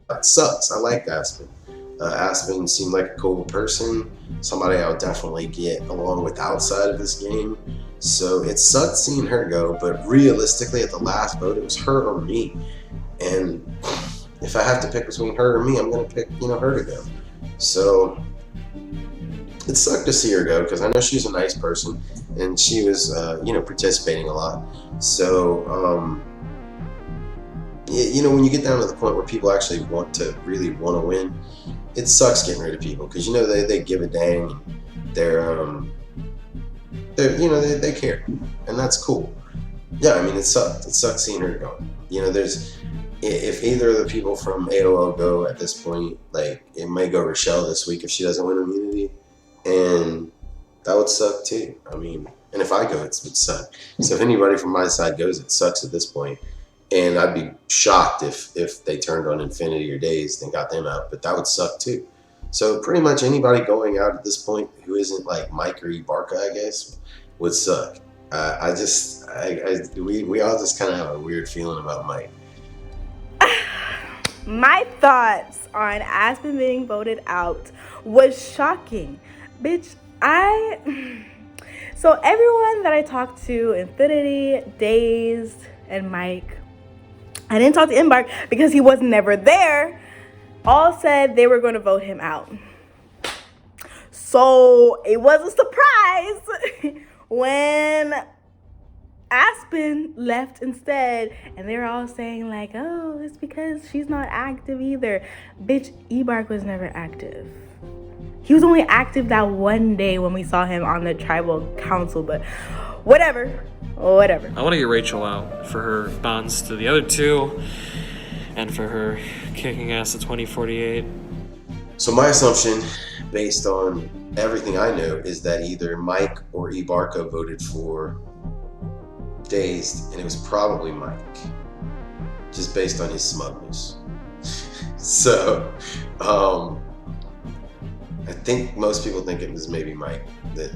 That sucks. I liked Aspen. Aspen seemed like a cool person, somebody I would definitely get along with outside of this game. So it sucked seeing her go, but realistically, at the last vote, it was her or me. And if I have to pick between her or me, I'm going to pick, her to go. So it sucked to see her go because I know she's a nice person and she was, participating a lot. So, when you get down to the point where people actually really want to win, it sucks getting rid of people because they give a dang. They care, and that's cool. Yeah, I mean it sucked. It sucks seeing her go. If either of the people from AOL go at this point, like it might go Rochelle this week if she doesn't win immunity, and that would suck too. I mean, and if I go, it would suck. So if anybody from my side goes, it sucks at this point. And I'd be shocked if they turned on Infinity or Dazed and got them out, but that would suck too. So pretty much anybody going out at this point who isn't like Mike or Ibarca, I guess, would suck. We all just kind of have a weird feeling about Mike. My thoughts on Aspen being voted out was shocking. Bitch, So everyone that I talked to, Infinity, Dazed, and Mike, I didn't talk to Embark because he was never there, all said they were going to vote him out. So it was a surprise when Aspen left instead, and they were all saying like, oh, it's because she's not active either. Bitch, Ebark was never active. He was only active that one day when we saw him on the tribal council, but whatever. I want to get Rachel out for her bonds to the other two and for her kicking ass at 2048. So my assumption, based on everything I know, is that either Mike or Ibarca voted for Dazed, and it was probably Mike, just based on his smugness. So, I think most people think it was maybe Mike that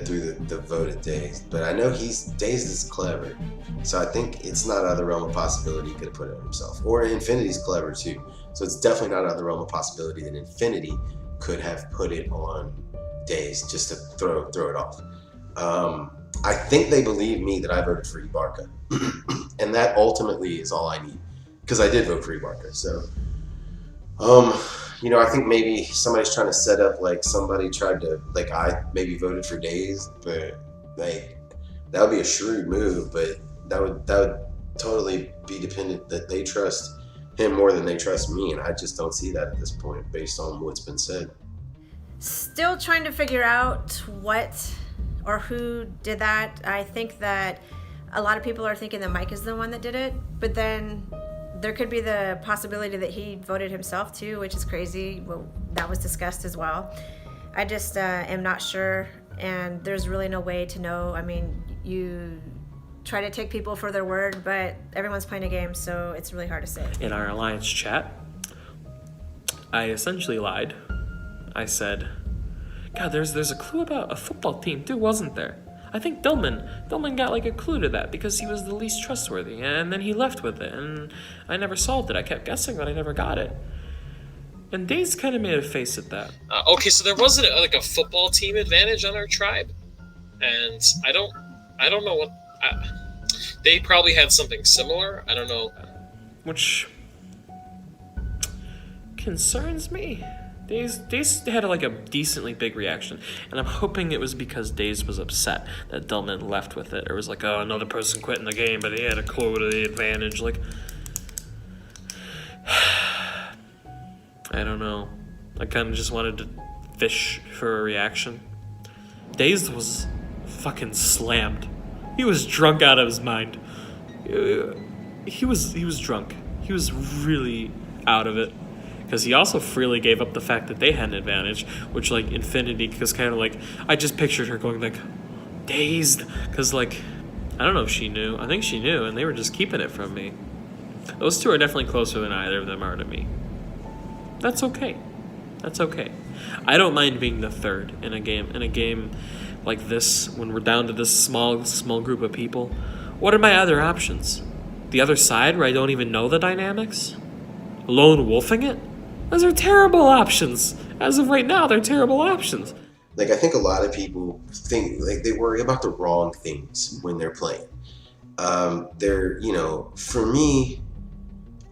threw the vote at Dazed. But I know Dazed is clever, so I think it's not out of the realm of possibility he could have put it on himself. Or Infinity's clever too, so it's definitely not out of the realm of possibility that Infinity could have put it on Dazed just to throw it off. I think they believe me that I voted for Ibarca, and that ultimately is all I need because I did vote for Ibarca. So, I think maybe somebody's trying to set up like somebody tried to I maybe voted for Dazed, but like that would be a shrewd move, but that would totally be dependent that they trust him more than they trust me, and I just don't see that at this point based on what's been said. Still trying to figure out what or who did that. I think that a lot of people are thinking that Mike is the one that did it, but then there could be the possibility that he voted himself too, which is crazy. Well, that was discussed as well. I just am not sure, and there's really no way to know. I mean, you try to take people for their word, but everyone's playing a game, so it's really hard to say. In our Alliance chat, I essentially lied. I said, God, there's a clue about a football team too, wasn't there? I think Dillman got like a clue to that because he was the least trustworthy, and then he left with it, and I never solved it. I kept guessing, but I never got it. And Daze kind of made a face at that. Okay, so there wasn't a football team advantage on our tribe, and I don't know what. They probably had something similar. I don't know. Which concerns me. Daze had like a decently big reaction, and I'm hoping it was because Daze was upset that Dillman left with it, or was like, oh, another person quit in the game, but he had a clue to the advantage. Like, I don't know. I kind of just wanted to fish for a reaction. Daze was fucking slammed. He was drunk out of his mind. He was drunk. He was really out of it. Because he also freely gave up the fact that they had an advantage, which, like, Infinity, because kind of, like, I just pictured her going, like, Dazed. Because, like, I don't know if she knew. I think she knew, and they were just keeping it from me. Those two are definitely closer than either of them are to me. That's okay. That's okay. I don't mind being the third in a game like this, when we're down to this small group of people. What are my other options? the other side where I don't even know the dynamics? Lone wolfing it? Those are terrible options. As of right now, they're terrible options. Like, I think a lot of people think, like, they worry about the wrong things when they're playing. For me,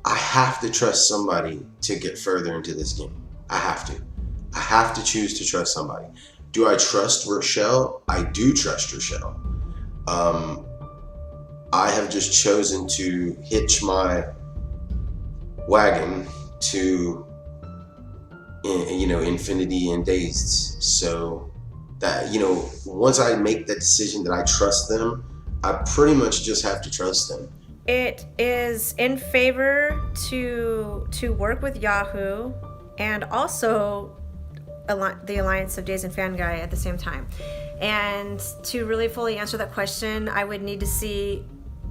I have to trust somebody to get further into this game. I have to choose to trust somebody. Do I trust Rochelle? I do trust Rochelle. I have just chosen to hitch my wagon to, Infinity and Dazed. So that, once I make that decision that I trust them, I pretty much just have to trust them. It is in favor to work with Yahoo and also the Alliance of Days and Fan Guy at the same time. And to really fully answer that question, I would need to see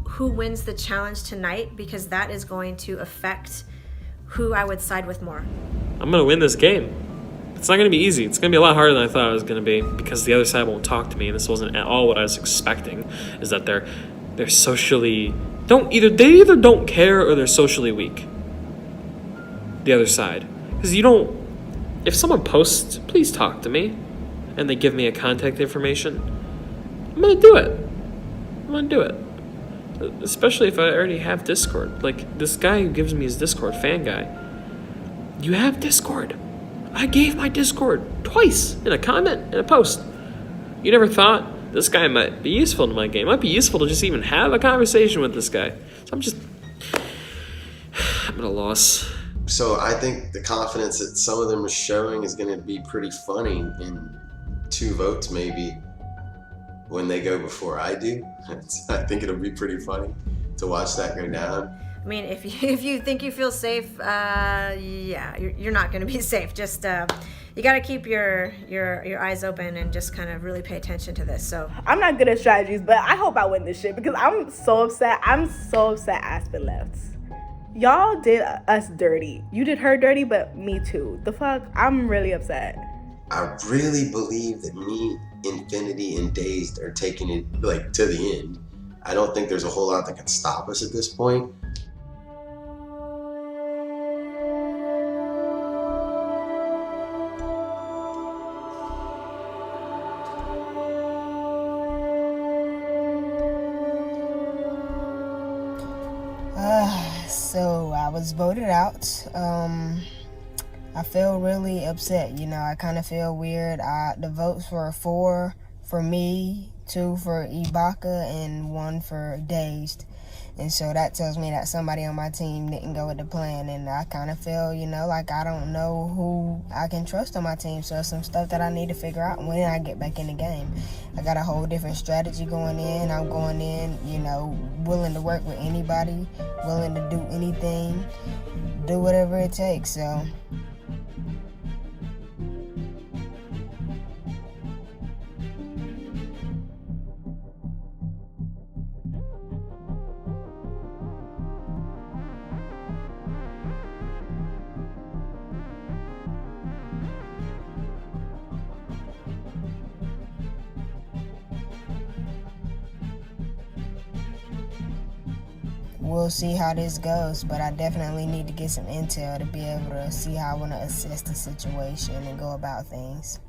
who wins the challenge tonight, because that is going to affect who I would side with more. I'm going to win this game. It's not going to be easy. It's going to be a lot harder than I thought it was going to be, because the other side won't talk to me, and this wasn't at all what I was expecting, is that they're socially... They either don't care or they're socially weak. The other side. Because if someone posts, please talk to me, and they give me a contact information, I'm going to do it. Especially if I already have Discord. Like, this guy who gives me his Discord, Fan Guy, you have Discord. I gave my Discord twice in a comment and a post. You never thought this guy might be useful to my game. It might be useful to just even have a conversation with this guy. So I'm at a loss. So I think the confidence that some of them are showing is going to be pretty funny in 2 votes maybe when they go before I do. I think it'll be pretty funny to watch that go down. I mean, if you think you feel safe, you're not going to be safe. Just you got to keep your eyes open and just kind of really pay attention to this. So I'm not good at strategies, but I hope I win this shit, because I'm so upset. Aspen left. Y'all did us dirty. You did her dirty, but me too. The fuck? I'm really upset. I really believe that me, Infinity, and Dazed are taking it to the end. I don't think there's a whole lot that can stop us at this point. So I was voted out. I feel really upset. I kind of feel weird. The votes were 4 for me, 2 for Ibaka, and 1 for Dazed. And so that tells me that somebody on my team didn't go with the plan. And I kind of feel, like I don't know who I can trust on my team. So it's some stuff that I need to figure out when I get back in the game. I got a whole different strategy going in. I'm going in, willing to work with anybody, willing to do anything, do whatever it takes. So... we'll see how this goes, but I definitely need to get some intel to be able to see how I want to assess the situation and go about things.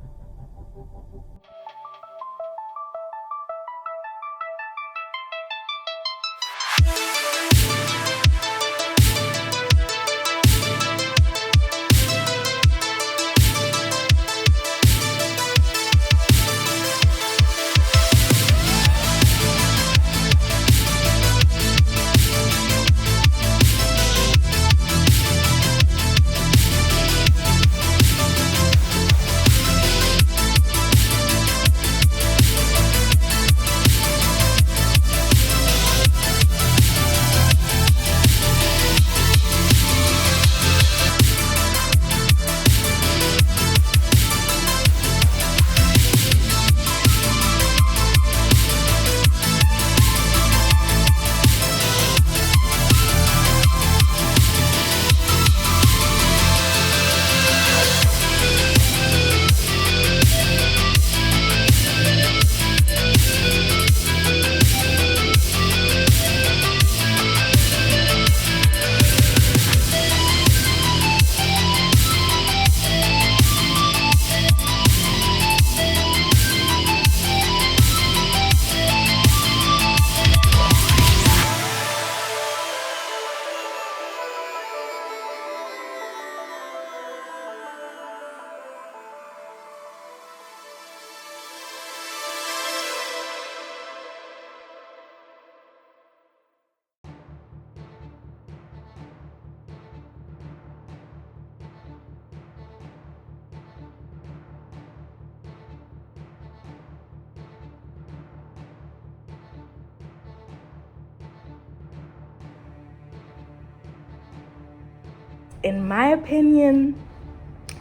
in my opinion,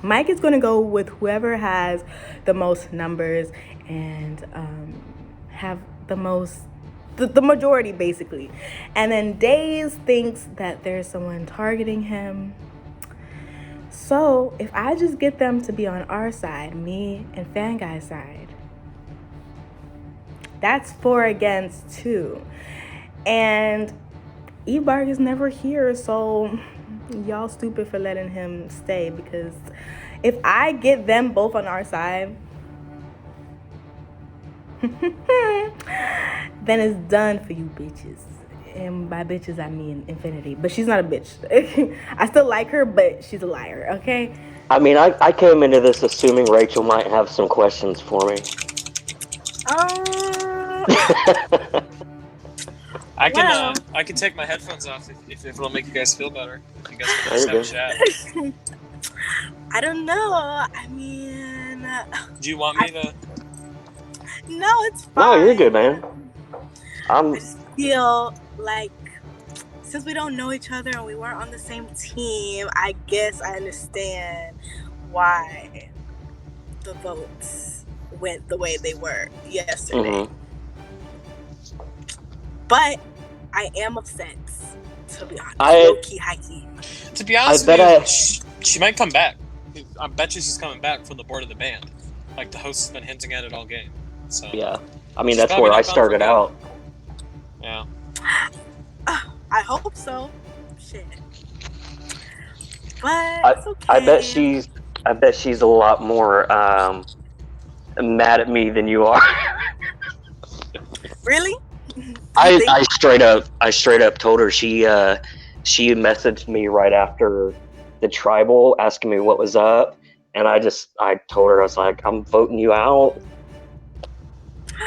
Mike is going to go with whoever has the most numbers and have the most, the majority basically. And then Days thinks that there's someone targeting him. So if I just get them to be on our side, me and Fan Guy's side, that's 4 against 2. And E-Bark is never here, so y'all stupid for letting him stay, because if I get them both on our side, then it's done for you bitches. And by bitches, I mean Infinity. But she's not a bitch. I still like her, but she's a liar, okay? I mean, I came into this assuming Rachel might have some questions for me. I can take my headphones off if it'll make you guys feel better. If you guys can just have a chat. I don't know. I mean... Do you want me to... No, it's fine. No, you're good, man. I just feel like since we don't know each other and we weren't on the same team, I guess I understand why the votes went the way they were yesterday. But I am upset, to be honest. Low-key, high-key. To be honest with you, she might come back. I bet you she's coming back from the board of the band. Like the host has been hinting at it all game. So yeah. I mean, that's where I started out. Yeah. I hope so. Shit. But it's okay. I bet she's a lot more mad at me than you are. Really? I straight up told her she messaged me right after the tribal asking me what was up, and I told her, I was like, I'm voting you out.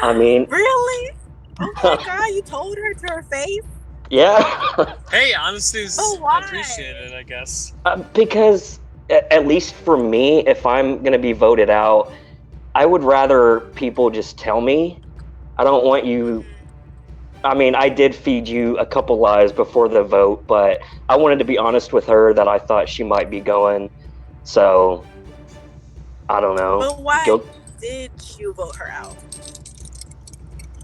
I mean, really? Oh my god, you told her to her face? Yeah. Hey, honesty is why? appreciated, I guess. Because at least for me, if I'm gonna be voted out, I would rather people just tell me. I don't want you. I mean, I did feed you a couple lies before the vote, but I wanted to be honest with her that I thought she might be going. So, I don't know. But why did you vote her out?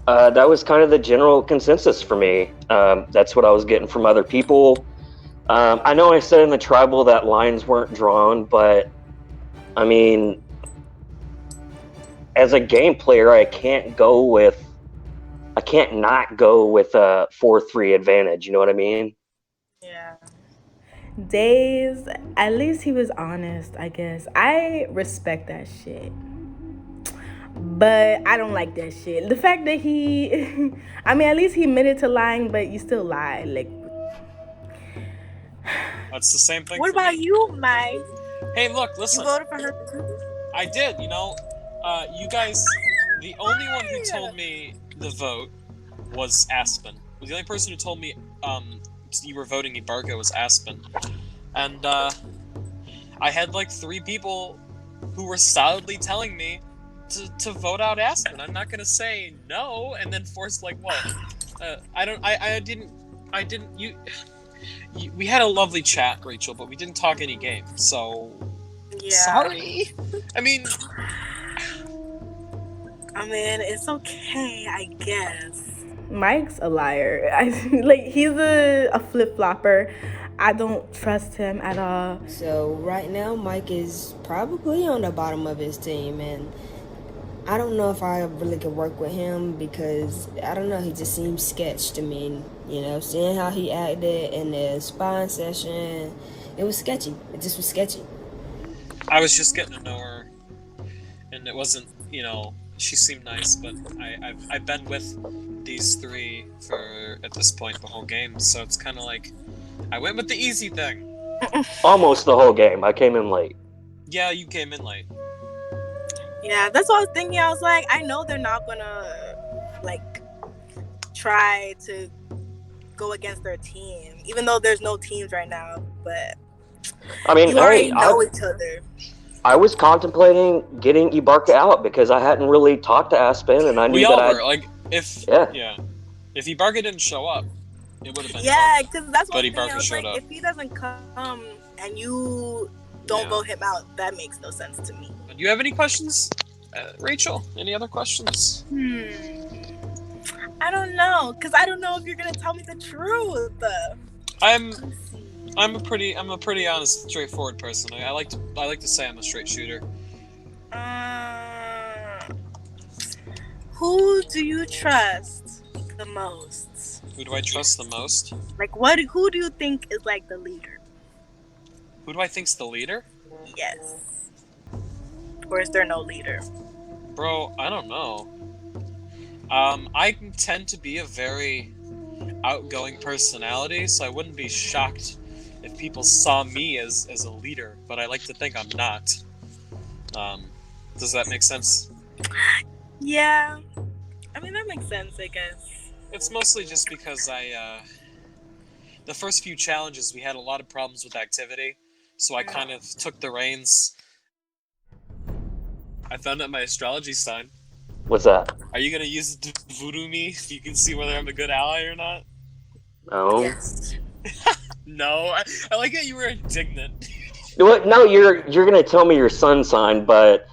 That was kind of the general consensus for me. That's what I was getting from other people. I know I said in the tribal that lines weren't drawn, but I mean, as a game player, I can't not go with a 4-3 advantage. You know what I mean? Yeah. Days, at least he was honest, I guess. I respect that shit. But I don't like that shit. The fact that he... I mean, at least he admitted to lying, but you still lie. Like... That's the same thing. What about you, Mike? Hey, look, listen. You voted for her too? I did, you know. You guys... The only one who told me the vote was Aspen. The only person who told me you were voting Ibarka was Aspen. And I had like 3 people who were solidly telling me to vote out Aspen. I'm not gonna say no and then force like what? We had a lovely chat, Rachel, but we didn't talk any game. So sorry. I mean, it's okay, I guess. Mike's a liar. He's a flip-flopper. I don't trust him at all. So right now, Mike is probably on the bottom of his team, and I don't know if I really could work with him because, I don't know, he just seems sketch to me. You know, seeing how he acted in the spying session, it was sketchy. It just was sketchy. I was just getting to know her, and it wasn't, you know, she seemed nice, but I've been with these 3 for, at this point, the whole game, so it's kind of like, I went with the easy thing. Almost the whole game. I came in late. Yeah, you came in late. Yeah, that's what I was thinking. I was like, I know they're not gonna, like, try to go against their team, even though there's no teams right now, but I mean, you already know each other. I was contemplating getting Ibarka out because I hadn't really talked to Aspen, and I knew if Ibarka didn't show up, it would have been because that's what Ibarka showed up. If he doesn't come and you don't Yeah. vote him out, that makes no sense to me. Do you have any questions, Rachel? Any other questions? I don't know, because I don't know if you're going to tell me the truth. I'm a pretty honest, straightforward person. I like to say I'm a straight shooter. Who do you trust the most? Who do I trust the most? Like, who do you think is like the leader? Who do I think's the leader? Yes. Or is there no leader? Bro, I don't know. I tend to be a very outgoing personality, so I wouldn't be shocked if people saw me as a leader, but I like to think I'm not. Does that make sense? Yeah. I mean, that makes sense, I guess. It's mostly just because the first few challenges we had a lot of problems with activity, so I kind of took the reins. I found out my astrology sign. What's that? Are you gonna use it to voodoo me so you can see whether I'm a good ally or not? No. Yes. No, I like that you were indignant. What? No, you're gonna tell me your sun sign, but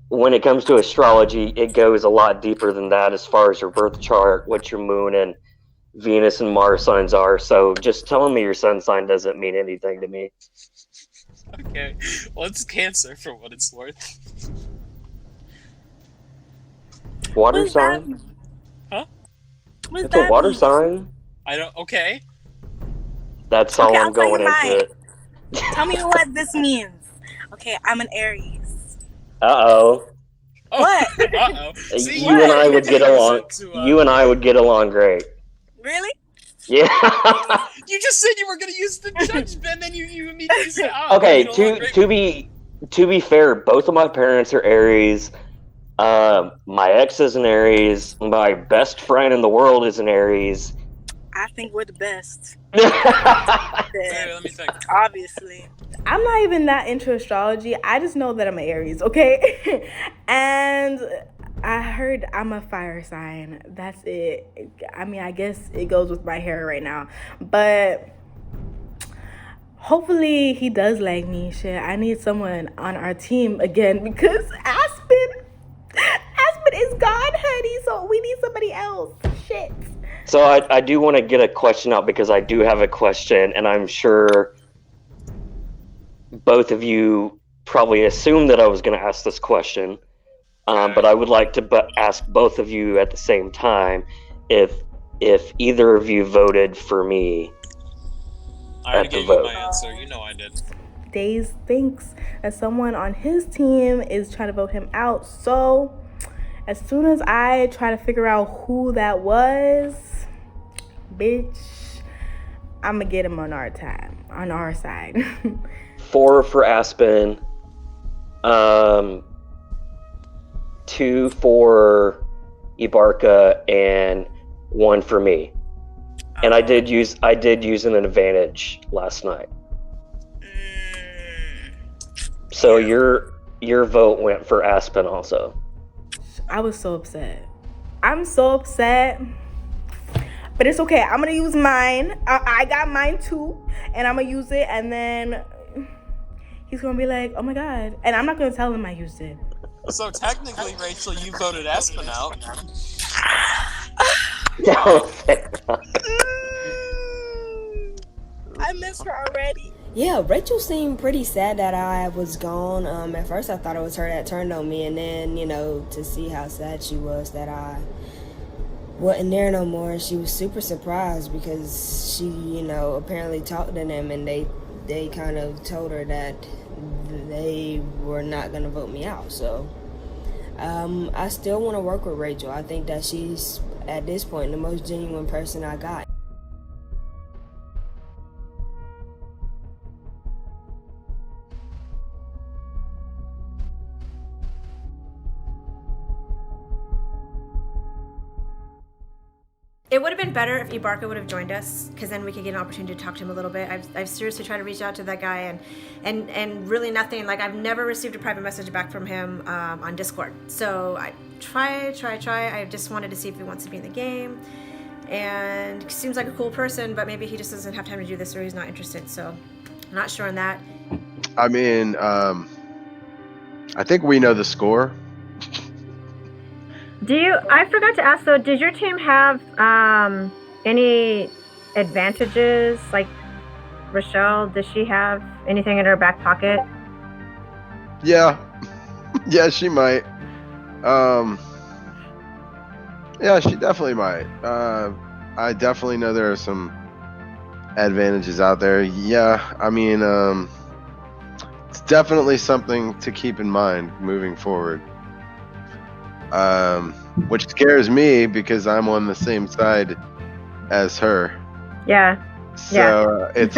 when it comes to astrology, it goes a lot deeper than that as far as your birth chart, what your moon and Venus and Mars signs are. So just telling me your sun sign doesn't mean anything to me. Okay, well, it's Cancer for what it's worth. Water What's that sign? mean? Huh? What's It's a that water mean? sign. I don't. Okay. That's all Okay, I'm I'll tell you going into mine. it. Tell me what this means. Okay, I'm an Aries. Uh-oh. Oh, What? uh-oh. See, You and I would get along. To, You and I would get along great. Really? Yeah. You just said you were gonna use the judge, Ben, then you immediately said, "Oh, Okay, you know what, to be fair, both of my parents are Aries. My ex is an Aries. My best friend in the world is an Aries. I think we're the best. Wait, let me think. Obviously. I'm not even that into astrology. I just know that I'm an Aries, okay? And I heard I'm a fire sign. That's it. I mean, I guess it goes with my hair right now. But hopefully he does like me. Shit, I need someone on our team again because Aspen is gone, honey. So we need somebody else. Shit. So I do want to get a question out because I do have a question, and I'm sure both of you probably assumed that I was going to ask this question. But I would like to ask both of you at the same time if either of you voted for me. I already At the gave you vote. my answer. You know I did. Days thinks that someone on his team is trying to vote him out. So as soon as I try to figure out who that was, bitch, I'm gonna get him on our side. 4 for Aspen. 2 for Ibarka and 1 for me. And I did use an advantage last night. So your vote went for Aspen also. I was so upset. I'm so upset. But it's okay. I'm gonna use mine. I got mine too, and I'm gonna use it. And then he's gonna be like, "Oh my god!" And I'm not gonna tell him I used it. So technically, Rachel, you voted Aspen out. I miss her already. Yeah, Rachel seemed pretty sad that I was gone. At first I thought it was her that turned on me, and then, to see how sad she was that I wasn't there no more, she was super surprised because she, apparently talked to them and they kind of told her that they were not going to vote me out. So I still want to work with Rachel. I think that she's, at this point, the most genuine person I got. It would have been better if Ibarka would have joined us, because then we could get an opportunity to talk to him a little bit. I've seriously tried to reach out to that guy, and really nothing. Like, I've never received a private message back from him on Discord. So I try. I just wanted to see if he wants to be in the game, and he seems like a cool person, but maybe he just doesn't have time to do this, or he's not interested. So I'm not sure on that. I mean, I think we know the score. I forgot to ask though, did your team have any advantages? Like Rochelle, does she have anything in her back pocket? Yeah. Yeah, she might. Yeah, she definitely might. I definitely know there are some advantages out there. Yeah, I mean, it's definitely something to keep in mind moving forward. Which scares me because I'm on the same side as her. Yeah. So it's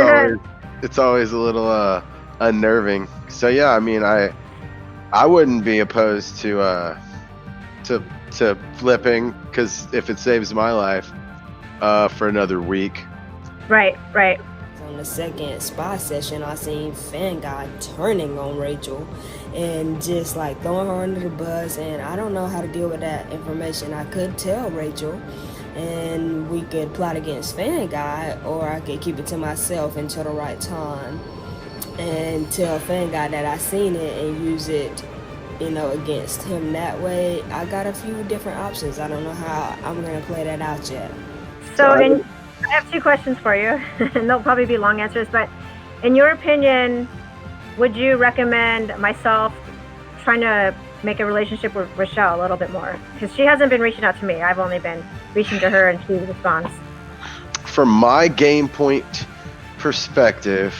always a little unnerving. So yeah, I mean, I wouldn't be opposed to flipping, because if it saves my life for another week. Right. On the second spy session, I seen Fanguy turning on Rachel and just like throwing her under the bus, and I don't know how to deal with that information. I could tell Rachel and we could plot against Fanguy, or I could keep it to myself until the right time and tell Fanguy that I seen it and use it, against him that way. I got a few different options. I don't know how I'm gonna play that out yet. So I have 2 questions for you, and they'll probably be long answers, but in your opinion, would you recommend myself trying to make a relationship with Rochelle a little bit more? Because she hasn't been reaching out to me. I've only been reaching to her and she responds. From my game point perspective,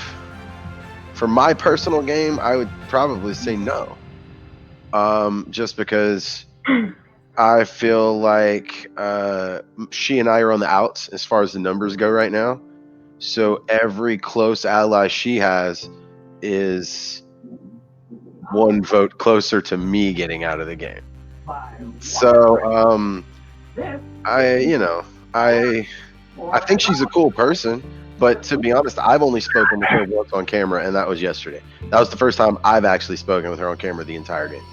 for my personal game, I would probably say no. Just because I feel like she and I are on the outs as far as the numbers go right now. So every close ally she has is 1 vote closer to me getting out of the game. So I think she's a cool person, but to be honest, I've only spoken with her once on camera, and that was yesterday. That was the first time I've actually spoken with her on camera the entire game.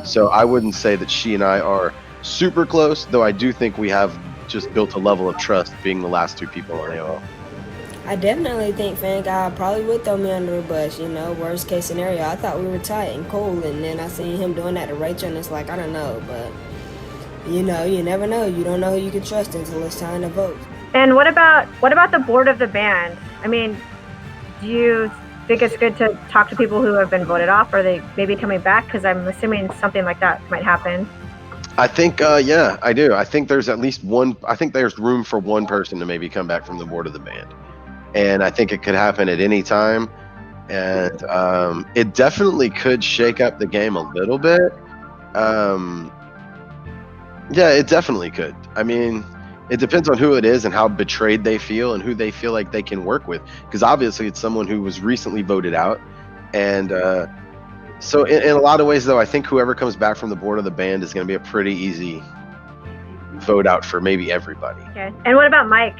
So I wouldn't say that she and I are super close, though I do think we have just built a level of trust being the last 2 people on AOL. I definitely think Fanguy probably would throw me under the bus, worst case scenario. I thought we were tight and cool, and then I seen him doing that to Rachel, and it's like, I don't know, but you never know. You don't know who you can trust until it's time to vote. And what about the board of the band? I mean, do you think it's good to talk to people who have been voted off? Are they maybe coming back? Because I'm assuming something like that might happen. I think, yeah, I do. I think there's at least one. I think there's room for one person to maybe come back from the board of the band. And I think it could happen at any time. And it definitely could shake up the game a little bit. Yeah, it definitely could. I mean, it depends on who it is and how betrayed they feel and who they feel like they can work with. Because obviously it's someone who was recently voted out. And so in a lot of ways, though, I think whoever comes back from the board of the band is going to be a pretty easy vote out for maybe everybody. Okay. And what about Mike?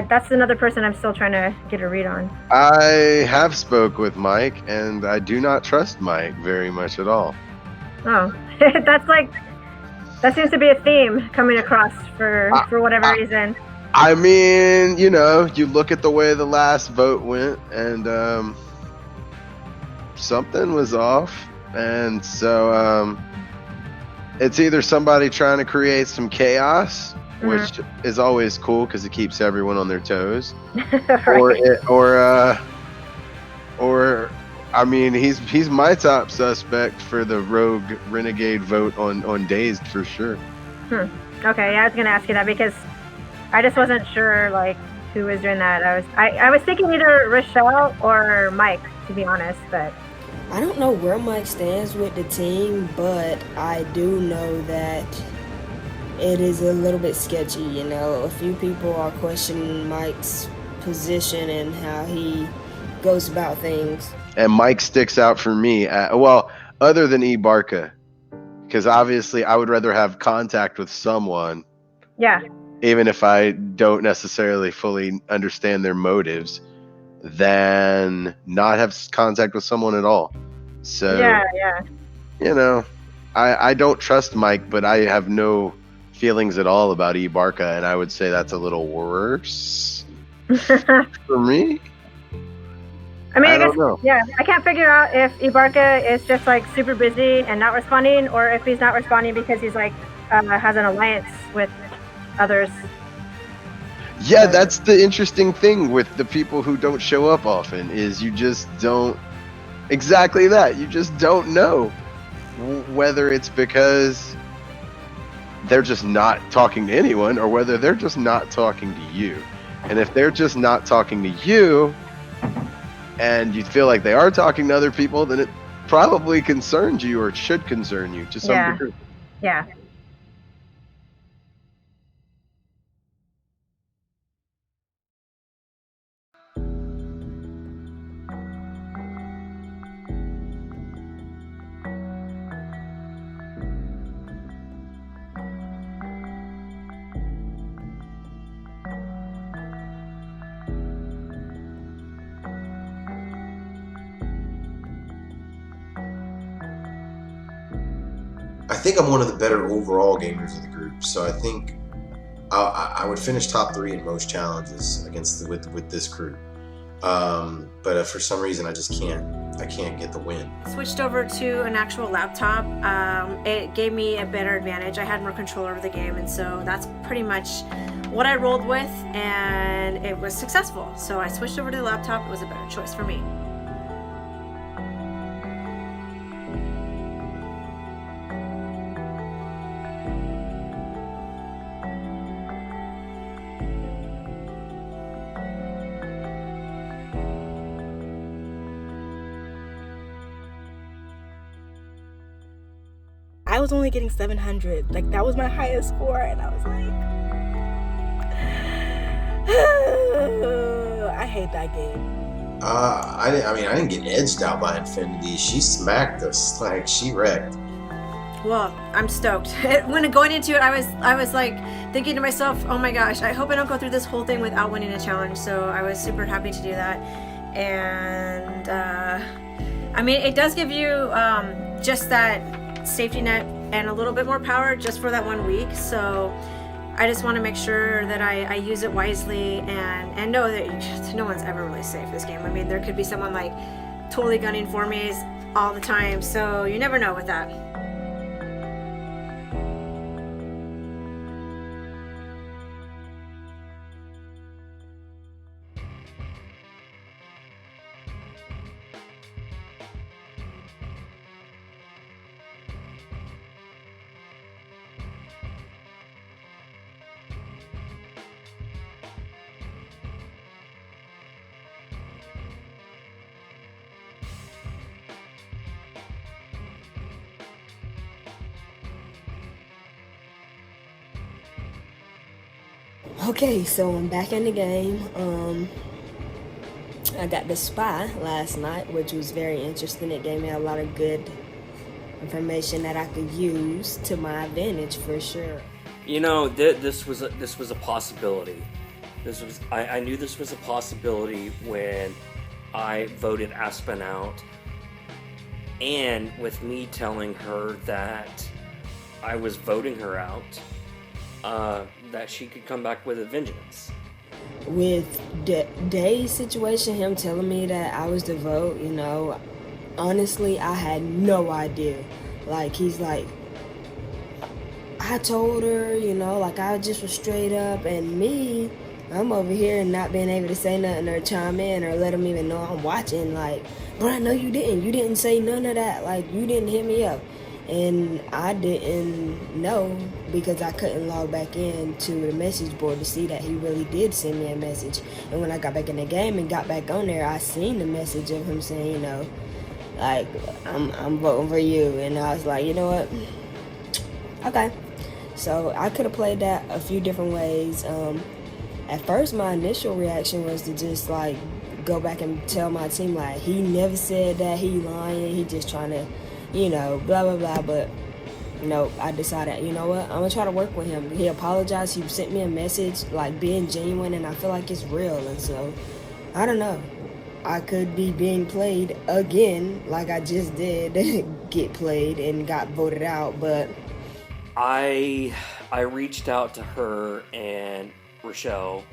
That's another person I'm still trying to get a read on. I have spoke with Mike, and I do not trust Mike very much at all. Oh, that seems to be a theme coming across for whatever reason. I mean, you look at the way the last vote went, and something was off, and so it's either somebody trying to create some chaos, which is always cool because it keeps everyone on their toes, Right. or I mean, he's my top suspect for the rogue renegade vote on Dazed for sure. Okay, yeah, I was gonna ask you that because I just wasn't sure who was doing that. I was thinking either Rochelle or Mike, to be honest, but I don't know where Mike stands with the team, but I do know that it is a little bit sketchy. A few people are questioning Mike's position and how he goes about things. And Mike sticks out for me, other than E. Barca, because obviously I would rather have contact with someone, yeah. even if I don't necessarily fully understand their motives, than not have contact with someone at all. So, yeah. I don't trust Mike, but I have no feelings at all about E. Barca, and I would say that's a little worse for me. I mean, I I guess, don't know. yeah, I can't figure out if Ibarka is just like super busy and not responding, or if he's not responding because he's like has an alliance with others. Yeah, that's the interesting thing with the people who don't show up often is you just don't exactly that. You just don't know whether it's because they're just not talking to anyone or whether they're just not talking to you. And if they're just not talking to you and you feel like they are talking to other people, then it probably concerns you or it should concern you to some degree. Yeah. I think I'm one of the better overall gamers of the group, so I think I would finish top 3 in most challenges with this crew. But for some reason, I just can't get the win. Switched over to an actual laptop. It gave me a better advantage. I had more control over the game, and so that's pretty much what I rolled with, and it was successful. So I switched over to the laptop. It was a better choice for me. I was only getting 700. Like, that was my highest score, and I was like, I hate that game. I didn't get edged out by Infinity. She smacked us. Like, she wrecked. Well, I'm stoked. When going into it, I was like thinking to myself, oh my gosh, I hope I don't go through this whole thing without winning a challenge. So I was super happy to do that. And I mean, it does give you just that safety net and a little bit more power just for that 1 week. So I just want to make sure that I use it wisely and know that no one's ever really safe this game. I mean, there could be someone like totally gunning for me all the time. So you never know with that. Okay, so I'm back in the game. I got the spy last night, which was very interesting. It gave me a lot of good information that I could use to my advantage for sure. You know, this was a possibility. I knew this was a possibility when I voted Aspen out, and with me telling her that I was voting her out, that she could come back with a vengeance. With Dave's situation, him telling me that I was the vote, you know, honestly, I had no idea. Like, he's like, I told her, you know, like, I just was straight up, and me, I'm over here and not being able to say nothing or chime in or let him even know I'm watching. Like, bro, I know you didn't say none of that. Like, you didn't hit me up. And I didn't know because I couldn't log back in to the message board to see that he really did send me a message. And when I got back in the game and got back on there, I seen the message of him saying, you know, like, I'm voting for you. And I was like, you know what? Okay. So I could have played that a few different ways. At first, my initial reaction was to just, like, go back and tell my team, like, he never said that, he lying, he just trying to, you know, blah, blah, blah. But, no, I decided, you know what, I'm going to try to work with him. He apologized. He sent me a message, like, being genuine, and I feel like it's real. And so, I don't know. I could be being played again, like I just did, get played and got voted out, but... I reached out to her and Rochelle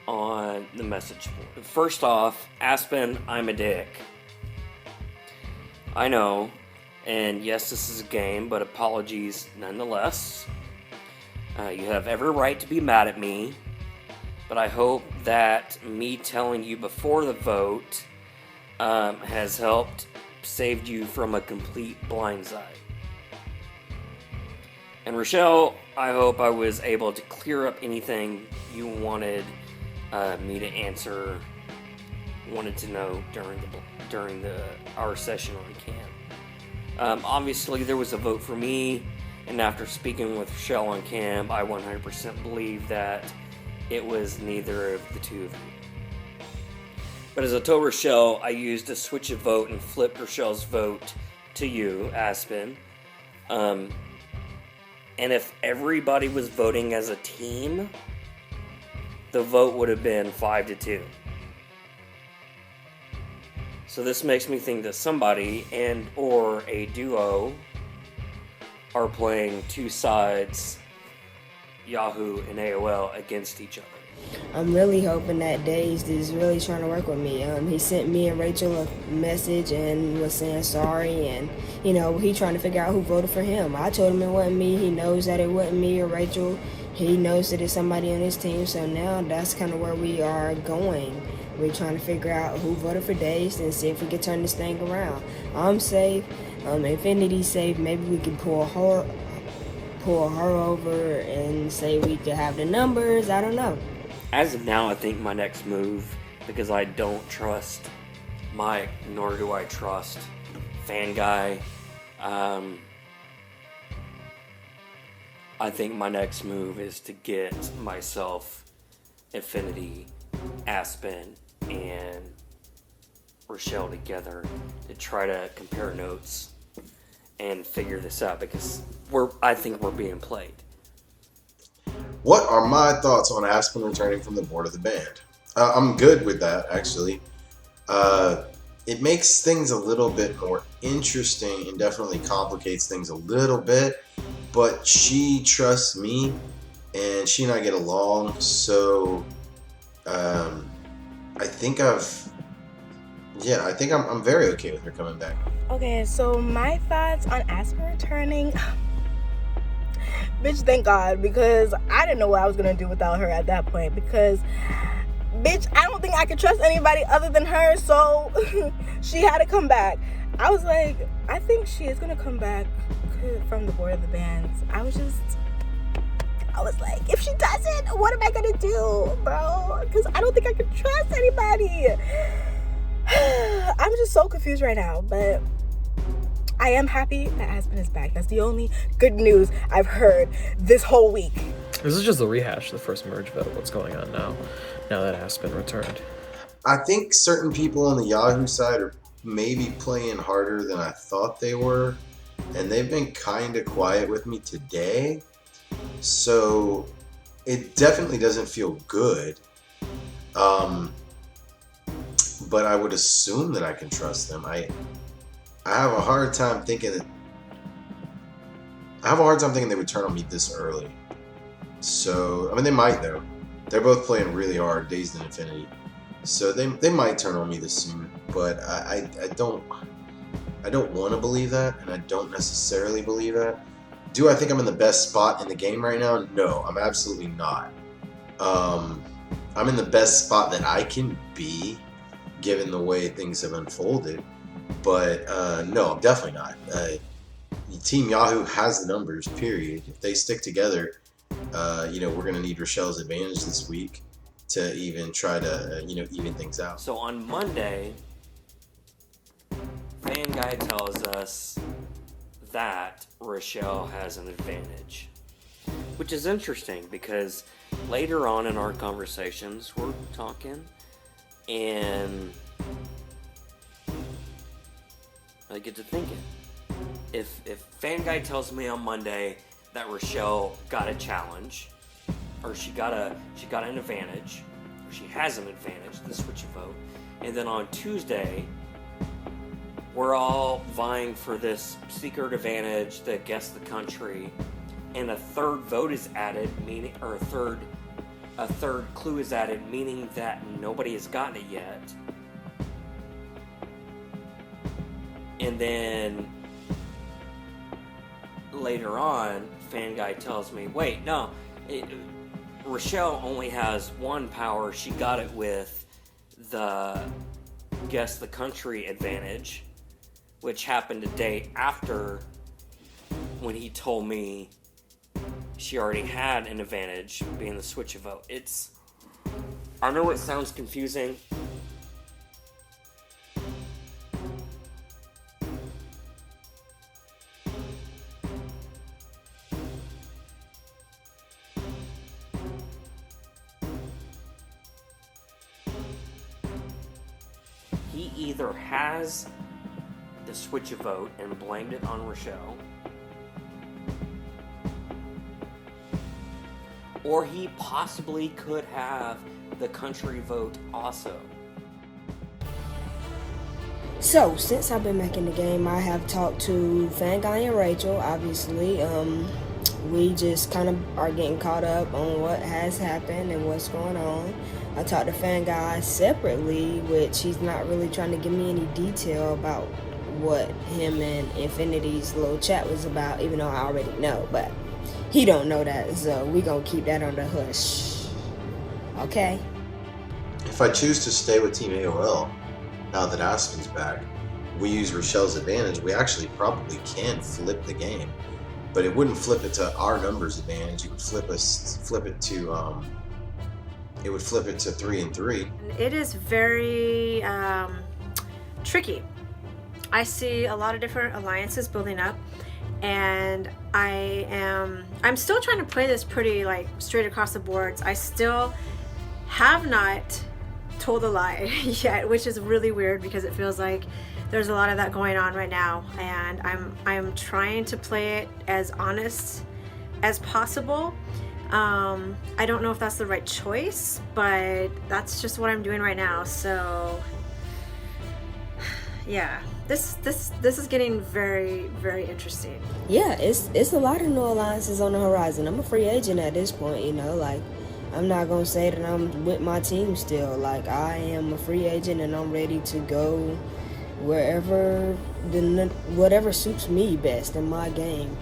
on the message board. First off, Aspen, I'm a dick. I know, and yes, this is a game, but apologies nonetheless. You have every right to be mad at me, but I hope that me telling you before the vote has helped saved you from a complete blindside. And Rochelle, I hope I was able to clear up anything you wanted me to answer, wanted to know during our session on cam. Obviously, there was a vote for me, and after speaking with Rochelle on cam, I 100% believe that it was neither of the two of you. But as I told Rochelle, I used a switch of vote and flipped Rochelle's vote to you, Aspen. And if everybody was voting as a team, the vote would have been 5-2. So this makes me think that somebody and or a duo are playing two sides, Yahoo and AOL, against each other. I'm really hoping that Dazed is really trying to work with me. He sent me and Rachel a message and was saying sorry, and he trying to figure out who voted for him. I told him it wasn't me. He knows that it wasn't me or Rachel. He knows that it's somebody on his team, so now that's kind of where we are going. We're trying to figure out who voted for Dazed and see if we can turn this thing around. I'm safe. Infinity's safe. Maybe we can pull her over and say we could have the numbers. I don't know. As of now, I think my next move, because I don't trust Mike, nor do I trust Fan Guy, I think my next move is to get myself, Infinity, Aspen, and Rochelle together to try to compare notes and figure this out, because I think we're being played. What are my thoughts on Aspen returning from the board of the band? I'm good with that, actually. It makes things a little bit more interesting and definitely complicates things a little bit, but she trusts me and she and I get along, so I think I'm very okay with her coming back. Okay, so my thoughts on Aspen returning. Bitch, thank God, because I didn't know what I was gonna do without her at that point, because bitch, I don't think I could trust anybody other than her, so she had to come back. I was like, I think she is gonna come back from the board of the bands. I was like, if she doesn't, what am I gonna do, bro? Because I don't think I can trust anybody. I'm just so confused right now, but I am happy that Aspen is back. That's the only good news I've heard this whole week. This is just a rehash of the first merge vote. What's going on now that Aspen returned? I think certain people on the Yahoo side are maybe playing harder than I thought they were, and they've been kind of quiet with me today, so it definitely doesn't feel good. But I would assume that I can trust them. I have a hard time thinking they would turn on me this early. So, I mean, they might though. They're both playing really hard, Dazed and Infinity. So they might turn on me this soon. But I don't want to believe that, and I don't necessarily believe that. Do I think I'm in the best spot in the game right now? No, I'm absolutely not. I'm in the best spot that I can be, given the way things have unfolded. But no, I'm definitely not. Team Yahoo has the numbers, period. If they stick together, we're going to need Rochelle's advantage this week to even try to, even things out. So on Monday, Fan Guy tells us that Rochelle has an advantage, which is interesting because later on in our conversations, we're talking, and I get to thinking, if Fan Guy tells me on Monday that Rochelle got a challenge, or she got an advantage, or she has an advantage, the switch of vote, and then on Tuesday we're all vying for this secret advantage that guess the country, and a third vote is added, or a third a third clue is added, meaning that nobody has gotten it yet. And then later on, Fan Guy tells me, wait, no, Rochelle only has one power. She got it with the Guess the Country advantage, which happened a day after when he told me she already had an advantage being the switch a vote. I know it sounds confusing. He either has the switch a vote and blamed it on Rochelle, or he possibly could have the country vote also. So, since I've been making the game, I have talked to Fan Guy and Rachel, obviously. We just kind of are getting caught up on what has happened and what's going on. I talked to Fan Guy separately, which he's not really trying to give me any detail about what him and Infinity's little chat was about, even though I already know, but he don't know that, so we gonna keep that on the hush. Okay? If I choose to stay with Team AOL, now that Aspen's back, we use Rochelle's advantage, we actually probably can flip the game. But it wouldn't flip it to our numbers advantage. It would flip it to 3 and 3. It is very tricky. I see a lot of different alliances building up, and I'm still trying to play this pretty like straight across the boards. I still have not told a lie yet, which is really weird because it feels like there's a lot of that going on right now, and I'm trying to play it as honest as possible. I don't know if that's the right choice, but that's just what I'm doing right now. So yeah, this is getting very, very interesting. Yeah, it's a lot of new alliances on the horizon. I'm a free agent at this point, you know, like I'm not gonna say that I'm with my team still. Like I am a free agent and I'm ready to go wherever whatever suits me best in my game.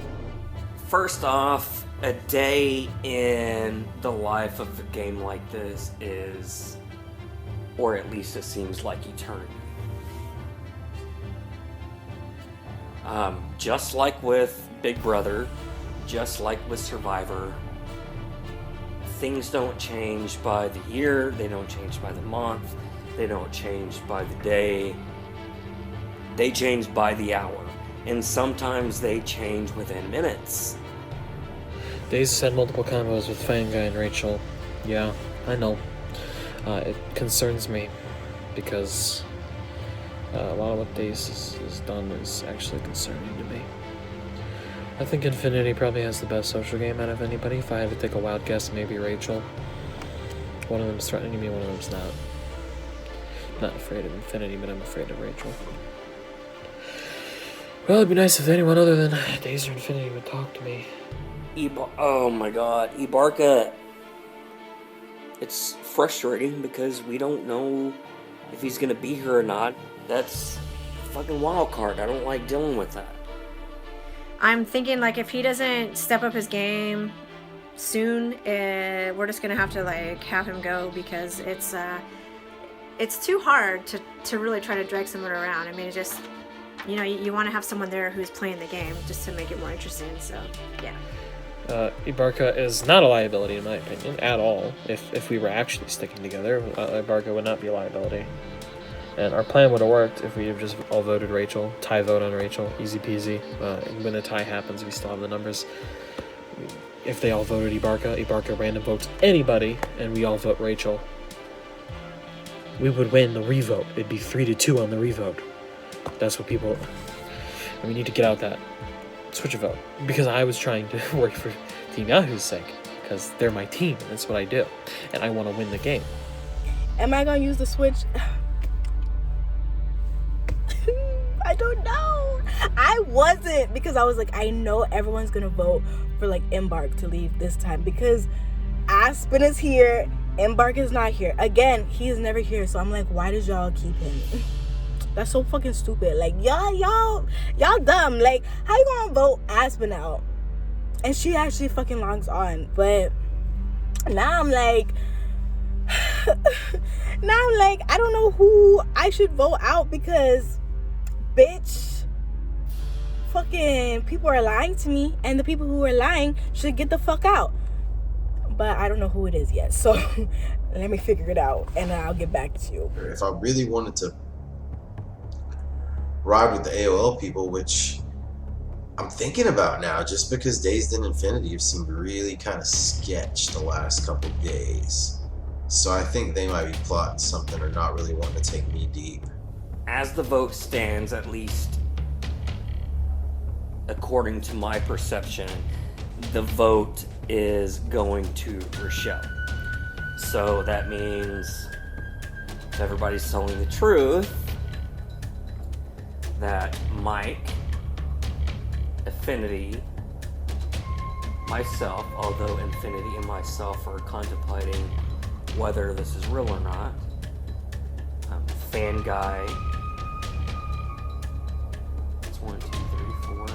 First off, a day in the life of a game like this is, or at least it seems like eternity. Just like with Big Brother, just like with Survivor, things don't change by the year, they don't change by the month, they don't change by the day. They change by the hour, and sometimes they change within minutes. Days said multiple combos with Fan Guy and Rachel. Yeah, I know. It concerns me because a lot of what Days has done is actually concerning to me. I think Infinity probably has the best social game out of anybody. If I had to take a wild guess, maybe Rachel. One of them's threatening me, one of them's not. Not afraid of Infinity, but I'm afraid of Rachel. Well, it'd be nice if anyone other than Days or Infinity would talk to me. Oh my god, Ibarka. It's frustrating because we don't know if he's gonna be here or not. That's a fucking wild card. I don't like dealing with that. I'm thinking like if he doesn't step up his game soon, we're just gonna have to like have him go because it's too hard to really try to drag someone around. I mean, it just, you know, you want to have someone there who's playing the game just to make it more interesting. So yeah. Ibarka is not a liability in my opinion at all. If we were actually sticking together, Ibarka would not be a liability. And our plan would have worked if we have just all voted Rachel. Tie vote on Rachel, easy peasy. When a tie happens, we still have the numbers. If they all voted Ibarka random votes anybody, and we all vote Rachel, we would win the revote. It'd be 3-2 on the revote. That's what people... And we need to get out that switch a vote. Because I was trying to work for Team Yahoo's sake. Because they're my team, and that's what I do. And I want to win the game. Am I gonna use the switch? I don't know. I wasn't, because I was like, I know everyone's gonna vote for like Embark to leave this time because Aspen is here, Embark is not here. Again, he is never here, so I'm like, why did y'all keep him? That's so fucking stupid. Like, y'all dumb. Like, how you gonna vote Aspen out? And she actually fucking logs on. But now I'm like, I don't know who I should vote out because, bitch, fucking people are lying to me, and the people who are lying should get the fuck out. But I don't know who it is yet, so let me figure it out, and I'll get back to you. If I really wanted to ride with the AOL people, which I'm thinking about now, just because Dazed and Infinity have seemed really kind of sketch the last couple days. So I think they might be plotting something or not really wanting to take me deep. As the vote stands, at least according to my perception, the vote is going to Rochelle. So that means if everybody's telling the truth, that Mike, Infinity, myself, although Infinity and myself are contemplating whether this is real or not, Fan Guy, it's 1, 2, 3, 4,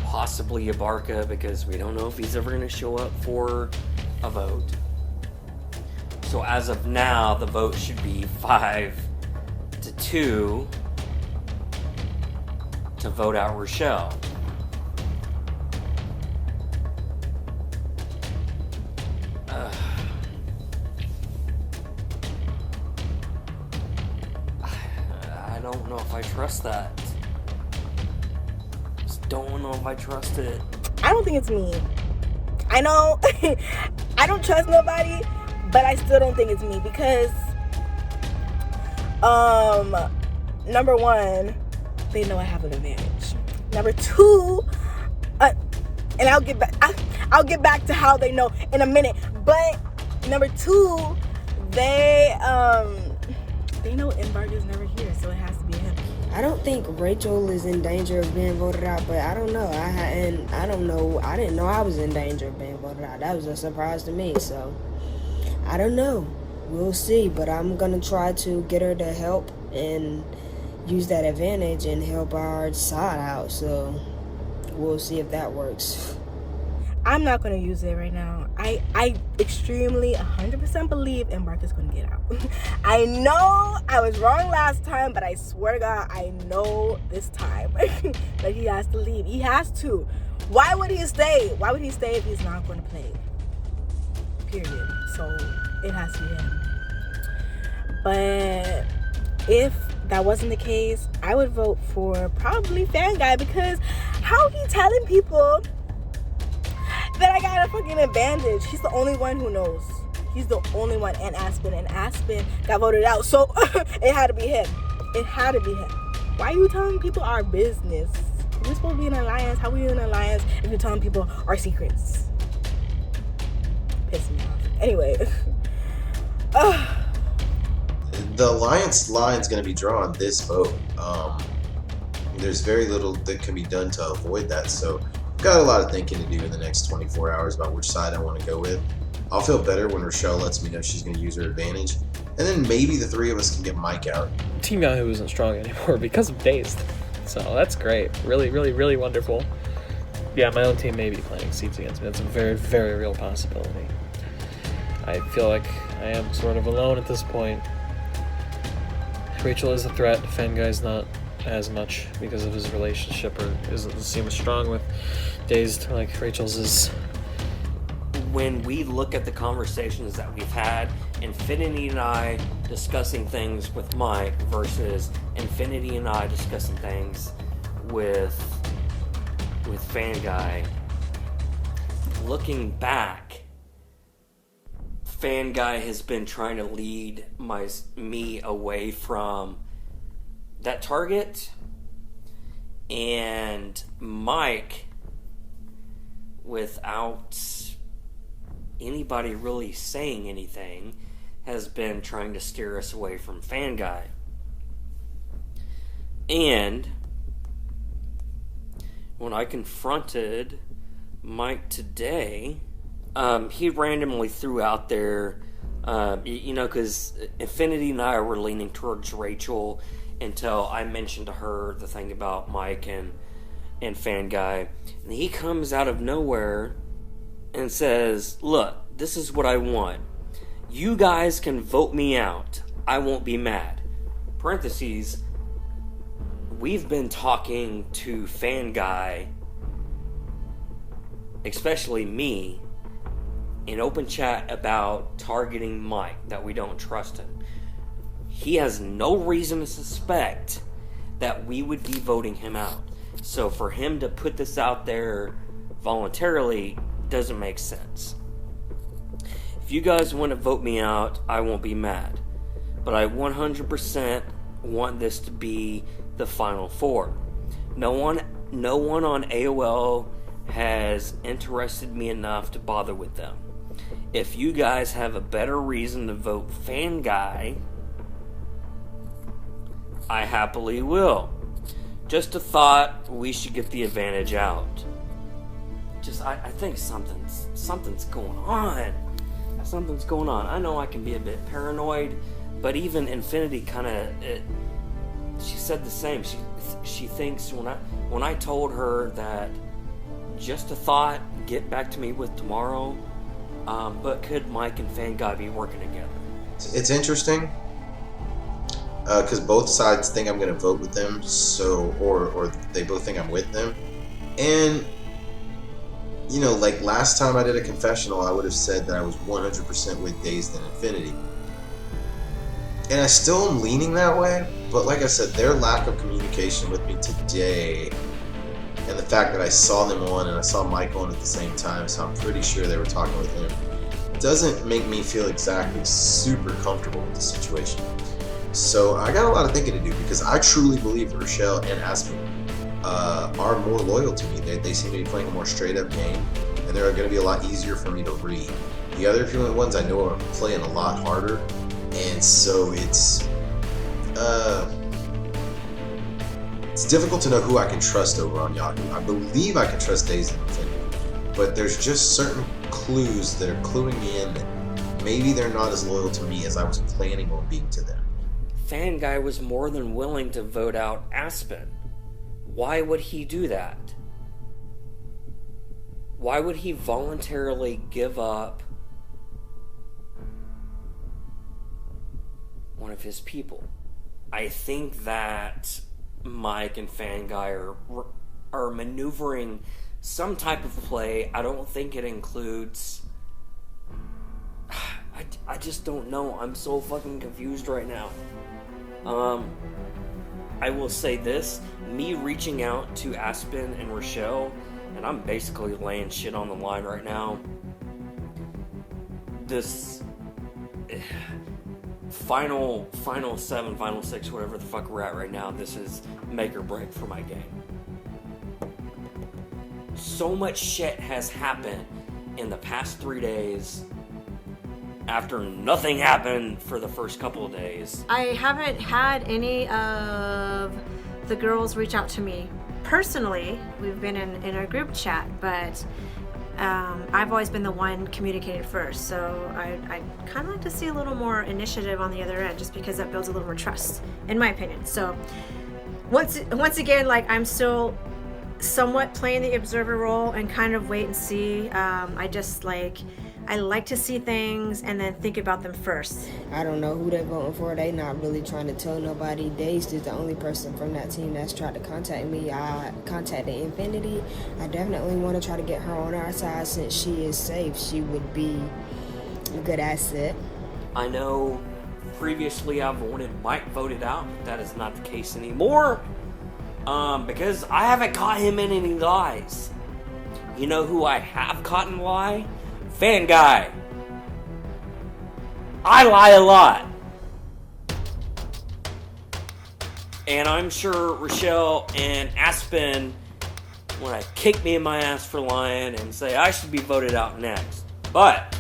possibly Abarca, because we don't know if he's ever going to show up for a vote. So as of now, the vote should be 5-2 to vote out Rochelle. I don't know if I trust that. Just don't know if I trust it. I don't think it's me. I know I don't trust nobody, but I still don't think it's me because number one, they know I have an advantage. Number two, and I'll get back to how they know in a minute. But number two, they know Embark is never here, so it has to be him. I don't think Rachel is in danger of being voted out, but I don't know. I didn't know I was in danger of being voted out. That was a surprise to me, so I don't know. We'll see, but I'm gonna try to get her to help and use that advantage and help our side out, so we'll see if that works. I'm not going to use it right now. I extremely 100% believe Embark is going to get out. I know I was wrong last time, but I swear to God, I know this time that he has to leave. He has to. Why would he stay? Why would he stay if he's not going to play? Period. So it has to be him. But if that wasn't the case, I would vote for probably Fan Guy, because how he telling people that I got a fucking advantage? He's the only one who knows. He's the only one. And Aspen got voted out, so it had to be him. It had to be him. Why are you telling people our business? We're supposed to be in an alliance. How are we in an alliance if you're telling people our secrets? Piss me off. Anyway. The alliance line's going to be drawn this vote. There's very little that can be done to avoid that, so I've got a lot of thinking to do in the next 24 hours about which side I want to go with. I'll feel better when Rochelle lets me know she's going to use her advantage, and then maybe the three of us can get Mike out. Team Yahoo isn't strong anymore because of Dazed. So that's great. Really, really, really wonderful. Yeah, my own team may be planting seeds against me. That's a very, very real possibility. I feel like I am sort of alone at this point. Rachel is a threat. Fan Guy's not as much because of his relationship, or doesn't seem as strong with Dazed like Rachel's is. When we look at the conversations that we've had, Infinity and I discussing things with Mike versus Infinity and I discussing things with Fan Guy, looking back, Fan Guy has been trying to lead me away from that target, and Mike, without anybody really saying anything, has been trying to steer us away from Fan Guy. And when I confronted Mike today, he randomly threw out there, because Infinity and I were leaning towards Rachel until I mentioned to her the thing about Mike and Fan Guy. And he comes out of nowhere and says, look, this is what I want. You guys can vote me out. I won't be mad. Parentheses, we've been talking to Fan Guy, especially me, in open chat about targeting Mike, that we don't trust him. He has no reason to suspect that we would be voting him out. So for him to put this out there voluntarily doesn't make sense. If you guys want to vote me out, I won't be mad. But I 100% want this to be the final four. No one on AOL has interested me enough to bother with them. If you guys have a better reason to vote Fan Guy, I happily will. Just a thought, we should get the advantage out. I think something's going on. Something's going on. I know I can be a bit paranoid, but even Infinity she said the same. She thinks when I told her that just a thought, get back to me with tomorrow, but could Mike and Fan Guy be working together? It's interesting because both sides think I'm going to vote with them, or they both think I'm with them. And like last time I did a confessional, I would have said that I was 100% with Dazed and Infinity, and I still am leaning that way. But like I said, their lack of communication with me today, and the fact that I saw them on and I saw Mike on at the same time, so I'm pretty sure they were talking with him, doesn't make me feel exactly super comfortable with the situation. So I got a lot of thinking to do, because I truly believe Rochelle and Aspen are more loyal to me. They seem to be playing a more straight up game, and they're going to be a lot easier for me to read. The other few ones I know are playing a lot harder, and so it's difficult to know who I can trust over on Yahoo. I believe I can trust Days and Infinity, but there's just certain clues that are cluing me in that maybe they're not as loyal to me as I was planning on being to them. Fan Guy was more than willing to vote out Aspen. Why would he do that? Why would he voluntarily give up one of his people? I think that Mike and Fan Guy are maneuvering some type of play. I don't think it includes... I just don't know. I'm so fucking confused right now. I will say this, me reaching out to Aspen and Rochelle, and I'm basically laying shit on the line right now. This final 7, final 6, whatever the fuck we're at right now, this is make or break for my game. So much shit has happened in the past 3 days after nothing happened for the first couple of days. I haven't had any of the girls reach out to me personally. We've been in a group chat, but I've always been the one communicated first. So I kind of like to see a little more initiative on the other end, just because that builds a little more trust, in my opinion. So once again, like, I'm still somewhat playing the observer role and kind of wait and see. I like to see things and then think about them first. I don't know who they're voting for. They not really trying to tell nobody. Dazed is the only person from that team that's tried to contact me. I contacted Infinity. I definitely want to try to get her on our side since she is safe. She would be a good asset. I know previously I've wanted Mike voted out, but that is not the case anymore. Because I haven't caught him in any lies. You know who I have caught in lie? Fan Guy. I lie a lot. And I'm sure Rochelle and Aspen want to kick me in my ass for lying and say I should be voted out next. But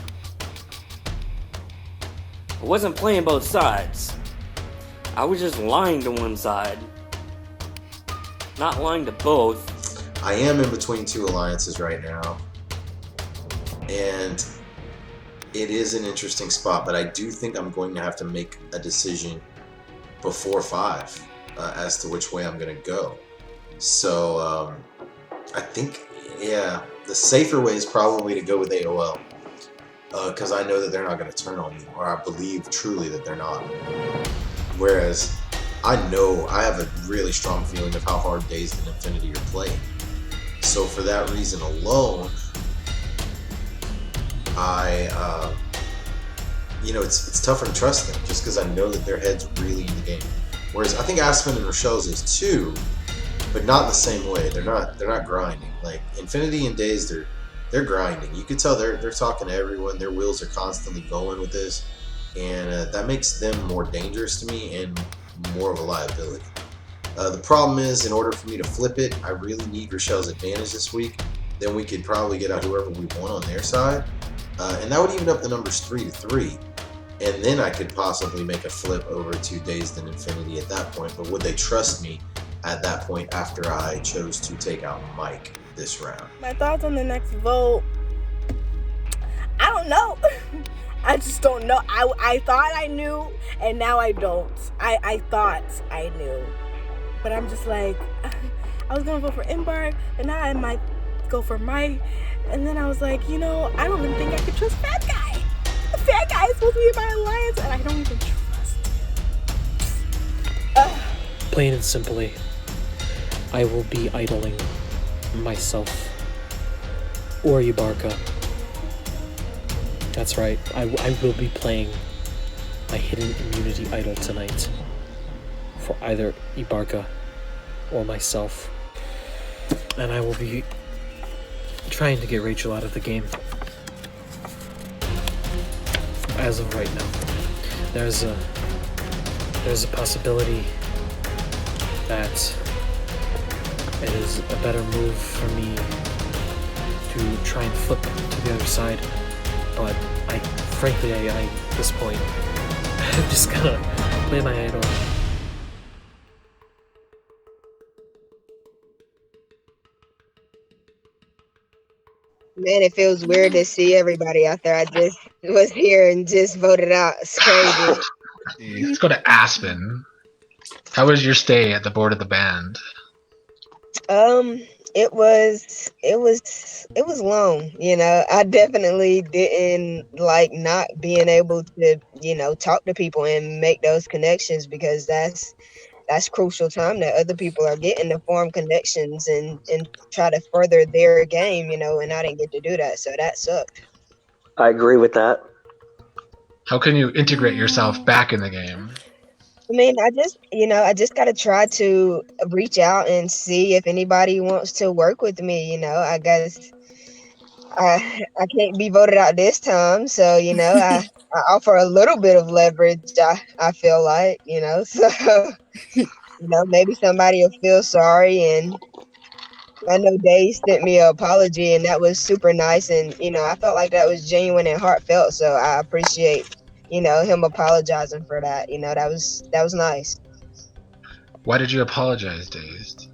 I wasn't playing both sides. I was just lying to one side. Not lying to both. I am in between two alliances right now. and it is an interesting spot. But I do think I'm going to have to make a decision before 5 as to which way I'm going to go. So I think, yeah, the safer way is probably to go with AOL, because I know that they're not going to turn on me, or I believe truly that they're not. Whereas I know I have a really strong feeling of how hard Dazed and Infinity are playing. So for that reason alone, it's tougher to trust them just because I know that their head's really in the game. Whereas I think Aspen and Rochelle's is too, but not in the same way. They're not grinding. Like Infinity and Dazed, they're grinding. You could tell they're talking to everyone. Their wheels are constantly going with this, and that makes them more dangerous to me and more of a liability. The problem is, in order for me to flip it, I really need Rochelle's advantage this week. Then we could probably get out whoever we want on their side, and that would even up the numbers 3-3. And then I could possibly make a flip over to Dazed and Infinity at that point. But would they trust me at that point after I chose to take out Mike this round? My thoughts on the next vote, I don't know. I just don't know. I thought I knew, and now I don't. I thought I knew. But I'm just like, I was going to vote for Embark, and now I might go for Mike. And then I was like, I don't even think I could trust Fat Guy. Fat Guy is supposed to be in my alliance, and I don't even trust him. Plain and simply, I will be idling myself or Ibarka. That's right, I will be playing my hidden immunity idol tonight for either Ibarka or myself. And I will be trying to get Rachel out of the game. As of right now, there's a possibility that it is a better move for me to try and flip to the other side, but frankly, at this point, I'm just gonna play my idol. Man, it feels weird to see everybody out there. I just was here and just voted out. It's crazy. Let's go to Aspen. How was your stay at the board of the band? It was long, I definitely didn't like not being able to, talk to people and make those connections, because that's crucial time that other people are getting to form connections and try to further their game, and I didn't get to do that, so that sucked. I agree with that. How can you integrate yourself back in the game? I mean, I just got to try to reach out and see if anybody wants to work with me. I guess I can't be voted out this time. So, I offer a little bit of leverage, I feel like, so, maybe somebody will feel sorry. And I know Dave sent me an apology, and that was super nice. And, I felt like that was genuine and heartfelt. So I appreciate him apologizing for that. That was nice. Why did you apologize, Dazed?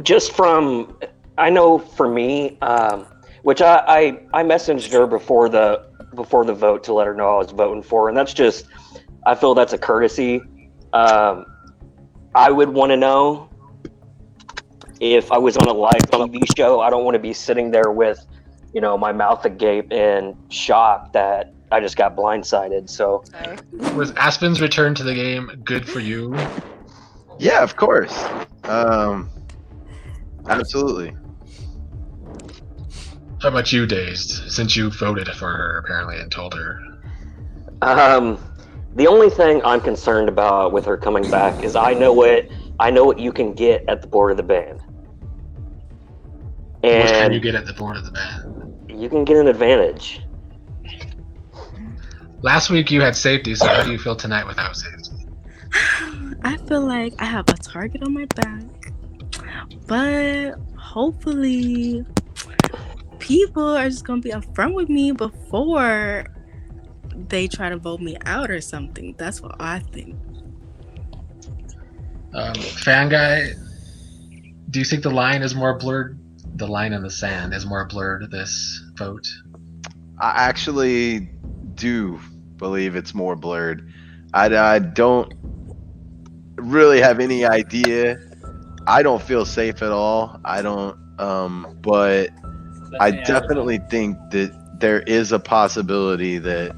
Just from, I know for me, which I messaged her before the vote to let her know I was voting for, and that's just, I feel that's a courtesy. I would want to know if I was on a live TV show. I don't want to be sitting there with, my mouth agape and shocked that I just got blindsided. So, was Aspen's return to the game good for you? Yeah, of course. Absolutely. How about you, Dazed? Since you voted for her apparently and told her. The only thing I'm concerned about with her coming back is I know what you can get at the board of the band. And what can you get at the board of the band? You can get an advantage. Last week you had safety, so how do you feel tonight without safety? I feel like I have a target on my back, but hopefully people are just gonna be upfront with me before they try to vote me out or something. That's what I think. Fan Guy, do you think the line is more blurred the line in the sand is more blurred this vote? I actually do believe it's more blurred. I don't really have any idea. I don't feel safe at all. I don't. But I definitely think that there is a possibility that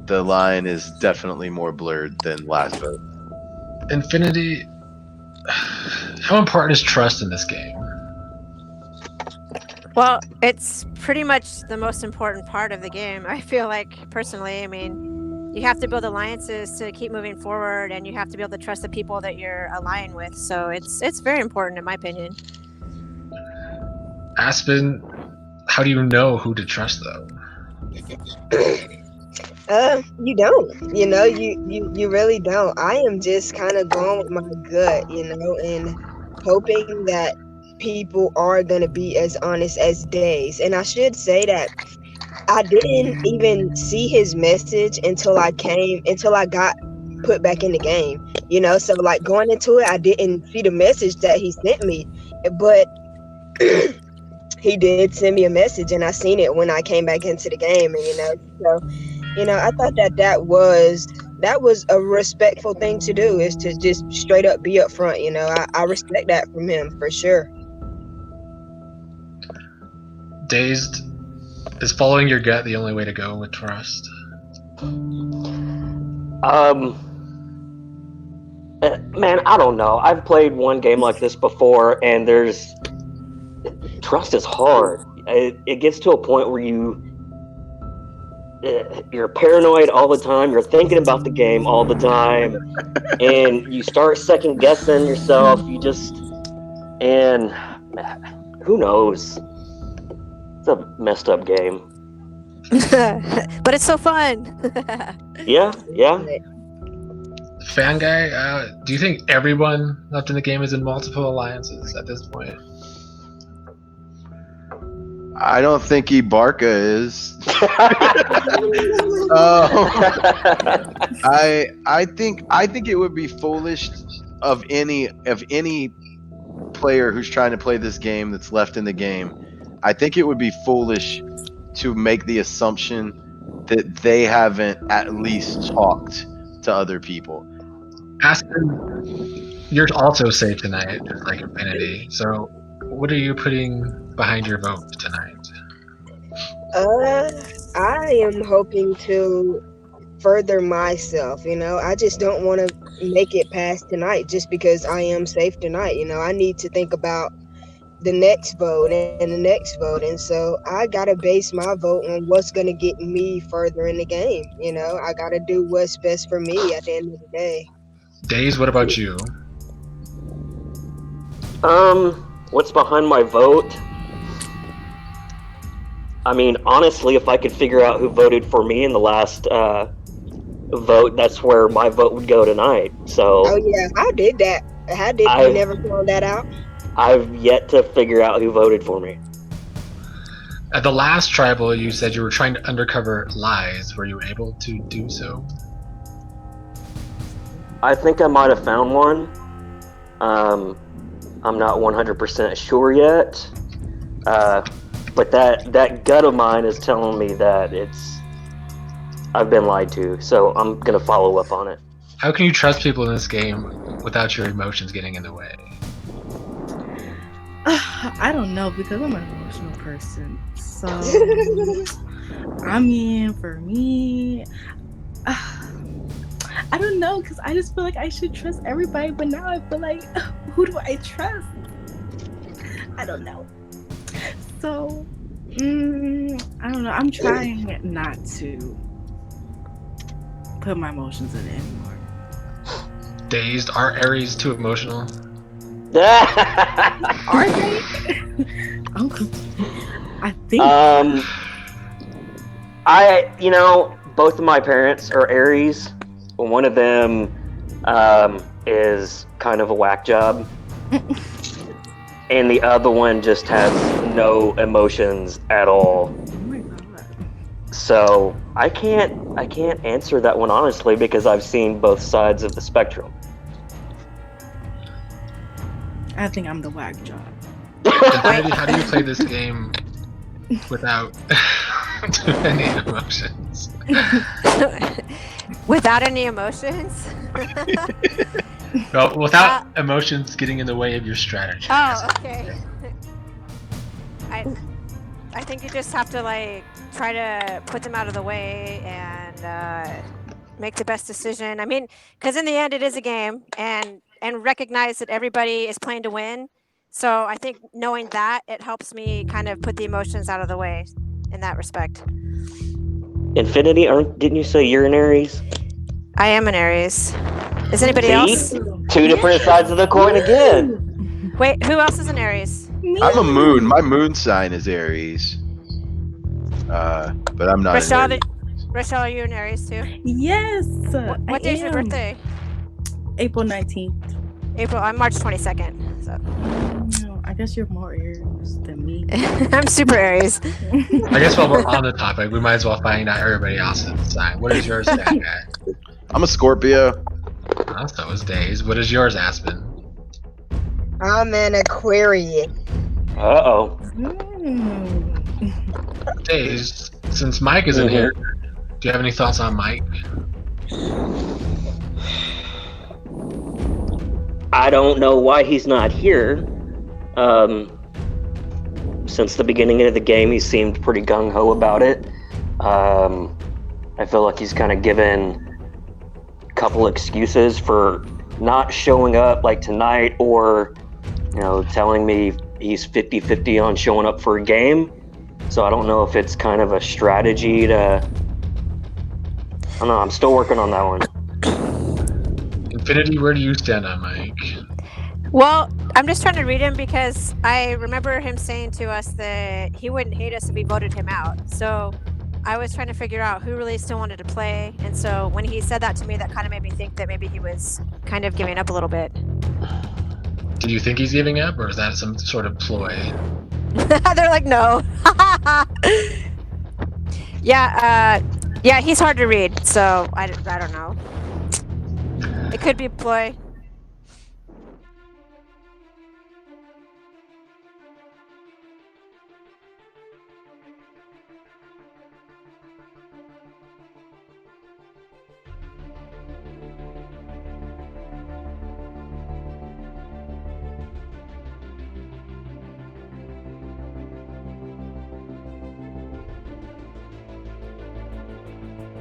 the line is definitely more blurred than last vote. Infinity, how important is trust in this game? Well, it's pretty much the most important part of the game. I feel like, personally, I mean, you have to build alliances to keep moving forward, and you have to be able to trust the people that you're aligning with. So it's very important, in my opinion. Aspen, how do you know who to trust, though? You don't. You know, you really don't. I am just kind of going with my gut, you know, and hoping that people are gonna be as honest as Days. And I should say that I didn't even see his message until I got put back in the game. You know, so like going into it, I didn't see the message that he sent me, but he did send me a message, and I seen it when I came back into the game. And I thought that was a respectful thing to do, is to just straight up be up front. You know, I respect that from him for sure. Dazed, is following your gut the only way to go with trust? Man, I don't know. I've played one game like this before, and trust is hard. It gets to a point where you're paranoid all the time. You're thinking about the game all the time, and you start second guessing yourself. And who knows? It's a messed up game. But it's so fun. Yeah. Fan guy, do you think everyone left in the game is in multiple alliances at this point? I don't think Ibarka is. I think it would be foolish of any player who's trying to play this game that's left in the game. I think it would be foolish to make the assumption that they haven't at least talked to other people. Aspen, you're also safe tonight, just like Infinity. So, what are you putting behind your vote tonight? I am hoping to further myself. You know, I just don't want to make it past tonight just because I am safe tonight. You know, I need to think about the next vote and the next vote, and so I gotta base my vote on what's gonna get me further in the game. You know, I gotta do what's best for me at the end of the day. Days, what about you? What's behind my vote? I mean, honestly, if I could figure out who voted for me in the last vote, that's where my vote would go tonight. So. Oh yeah, I did that. How did you never found that out? I've yet to figure out who voted for me. At the last tribal, you said you were trying to uncover lies. Were you able to do so? I think I might have found one. I'm not 100% sure yet. But that gut of mine is telling me that I've been lied to. So I'm gonna follow up on it. How can you trust people in this game without your emotions getting in the way? I don't know, because I'm an emotional person. So, I mean, for me, I don't know, because I just feel like I should trust everybody, but now I feel like, who do I trust? I don't know. So, I don't know. I'm trying not to put my emotions in it anymore. Dazed, are Aries too emotional? Are they? I think. Both of my parents are Aries. One of them is kind of a whack job, and the other one just has no emotions at all. Oh my god. So I can't answer that one honestly, because I've seen both sides of the spectrum. I think I'm the whack job. Infinity, how do you play this game without too many emotions? Without any emotions? Well, without emotions getting in the way of your strategy. Oh, okay. I think you just have to like try to put them out of the way and make the best decision. I mean, because in the end, it is a game, and recognize that everybody is playing to win. So I think knowing that, it helps me kind of put the emotions out of the way in that respect. Infinity, didn't you say you're an Aries? I am an Aries. Is anybody See? else? Two different sides of the coin again. Wait, who else is an Aries? I'm a moon. My moon sign is Aries. But I'm not. Rochelle, an Aries. Rochelle, are you an Aries too? Yes. What day's your birthday? April 19th. April. I'm March 22nd. So. I guess you're more Aries than me. I'm super Aries. I guess while we're on the topic, we might as well find out everybody else's sign. What is yours, Dad? I'm a Scorpio. Oh, so is Days. What is yours, Aspen? I'm an Aquarius. Uh-oh. Days, since Mike isn't here, do you have any thoughts on Mike? I don't know why he's not here. Since the beginning of the game, he seemed pretty gung-ho about it. I feel like he's kind of given a couple excuses for not showing up like tonight, or, telling me he's 50-50 on showing up for a game. So I don't know if it's kind of a strategy to... I don't know, I'm still working on that one. Infinity, where do you stand on Mike? Well, I'm just trying to read him because I remember him saying to us that he wouldn't hate us if we voted him out. So I was trying to figure out who really still wanted to play. And so when he said that to me, that kind of made me think that maybe he was kind of giving up a little bit. Do you think he's giving up, or is that some sort of ploy? They're like, no. Yeah, he's hard to read, so I don't know. It could be a ploy.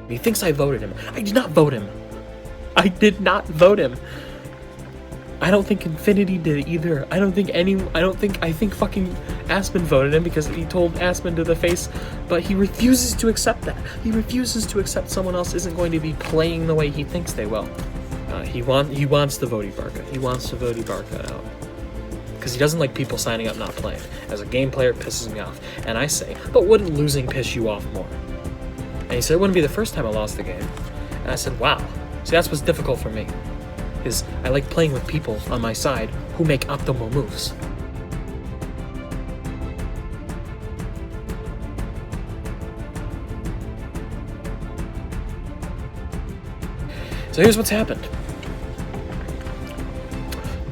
He thinks I voted him. I did not vote him. I did not vote him. I don't think Infinity did either. I think fucking Aspen voted him because he told Aspen to the face, but he refuses to accept that. He refuses to accept someone else isn't going to be playing the way he thinks they will. He wants to vote Ibarka. He wants to vote Ibarka out. Because he doesn't like people signing up not playing. As a game player, it pisses me off. And I say, but wouldn't losing piss you off more? And he said, it wouldn't be the first time I lost the game. And I said, wow. See, that's what's difficult for me. Is I like playing with people on my side who make optimal moves. So here's what's happened.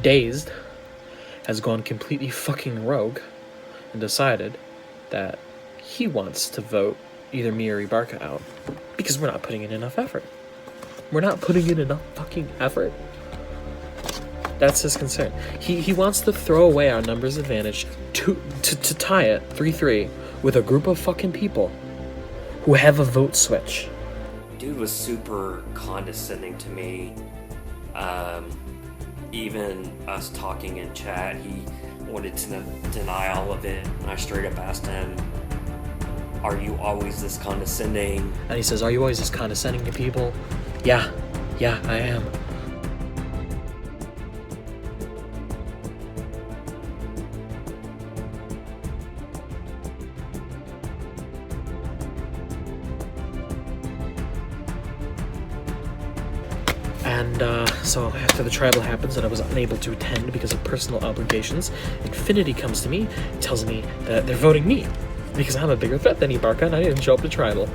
Dazed has gone completely fucking rogue and decided that he wants to vote either me or Ibarka out because we're not putting in enough effort. We're not putting in enough fucking effort. That's his concern. He wants to throw away our numbers advantage to tie it 3-3 with a group of fucking people who have a vote switch. Dude was super condescending to me. Even us talking in chat, he wanted to deny all of it. And I straight up asked him, are you always this condescending? And he says, are you always this condescending to people? Yeah, I am. And so after the tribal happens and I was unable to attend because of personal obligations, Infinity comes to me, tells me that they're voting me because I'm a bigger threat than Ibarka and I didn't show up to tribal.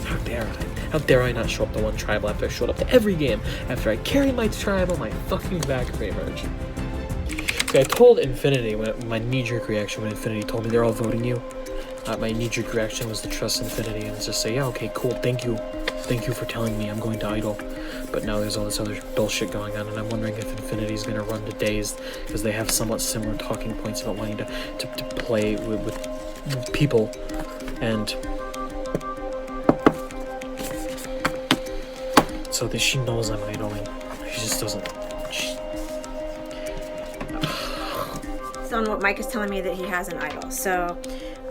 How dare I? How dare I not show up to one tribal after I showed up to every game, after I carried my tribal my fucking back pre-merge. Okay, I told Infinity when my knee-jerk reaction when Infinity told me they're all voting you. My knee-jerk reaction was to trust Infinity and just say, yeah, okay, cool, thank you for telling me I'm going to Idle. But now there's all this other bullshit going on, and I'm wondering if Infinity's gonna run to Dazed, because they have somewhat similar talking points about wanting to play with people, and so that she knows I'm idling. She just doesn't. It's on what Mike is telling me that he has an idol. So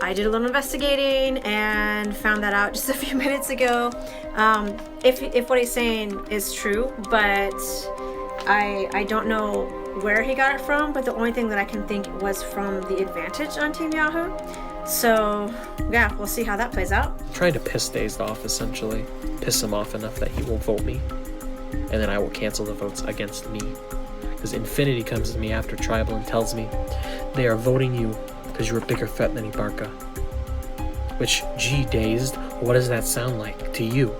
I did a little investigating and found that out just a few minutes ago. If what he's saying is true, but I don't know where he got it from, but the only thing that I can think was from the advantage on Team Yahoo. So yeah, we'll see how that plays out. I'm trying to piss Dazed off, essentially. Piss him off enough that he will vote me. And then I will cancel the votes against me. Because Infinity comes to me after Tribal and tells me they are voting you because you're a bigger threat than Ibarka. Which, gee, Dazed, what does that sound like to you?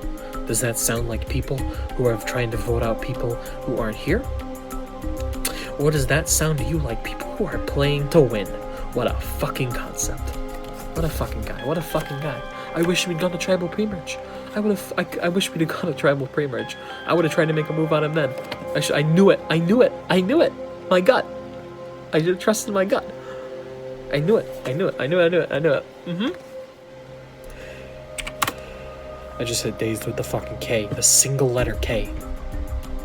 Does that sound like people who are trying to vote out people who aren't here? Or does that sound to you like people who are playing to win? What a fucking concept. What a fucking guy. What a fucking guy. I wish we'd gone to Tribal pre-merge. I wish we'd have gone to Tribal pre-merge. I would have tried to make a move on him then. I knew it. My gut. I should have trusted my gut. I knew it. Mm-hmm. I just hit Dazed with the fucking K. The single letter K.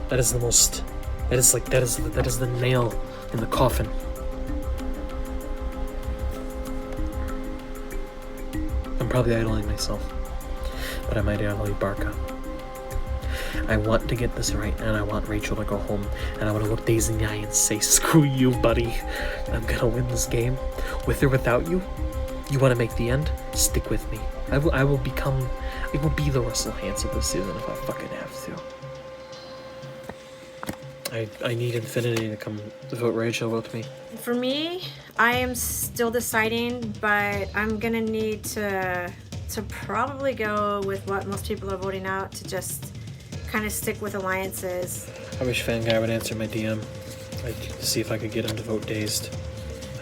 That is the most... That is the nail in the coffin. I'm probably idling myself. But I might idle Ibarka. I want to get this right, and I want Rachel to go home, and I want to look Dazed in the eye and say, screw you, buddy. I'm gonna win this game. With or without you? You want to make the end? Stick with me. I will be the Russell Hanson this season if I fucking have to. I need Infinity to come to vote Rachel with me. For me, I am still deciding, but I'm gonna need to probably go with what most people are voting out, to just kind of stick with alliances. I wish Fanguy would answer my DM. I'd see if I could get him to vote Dazed.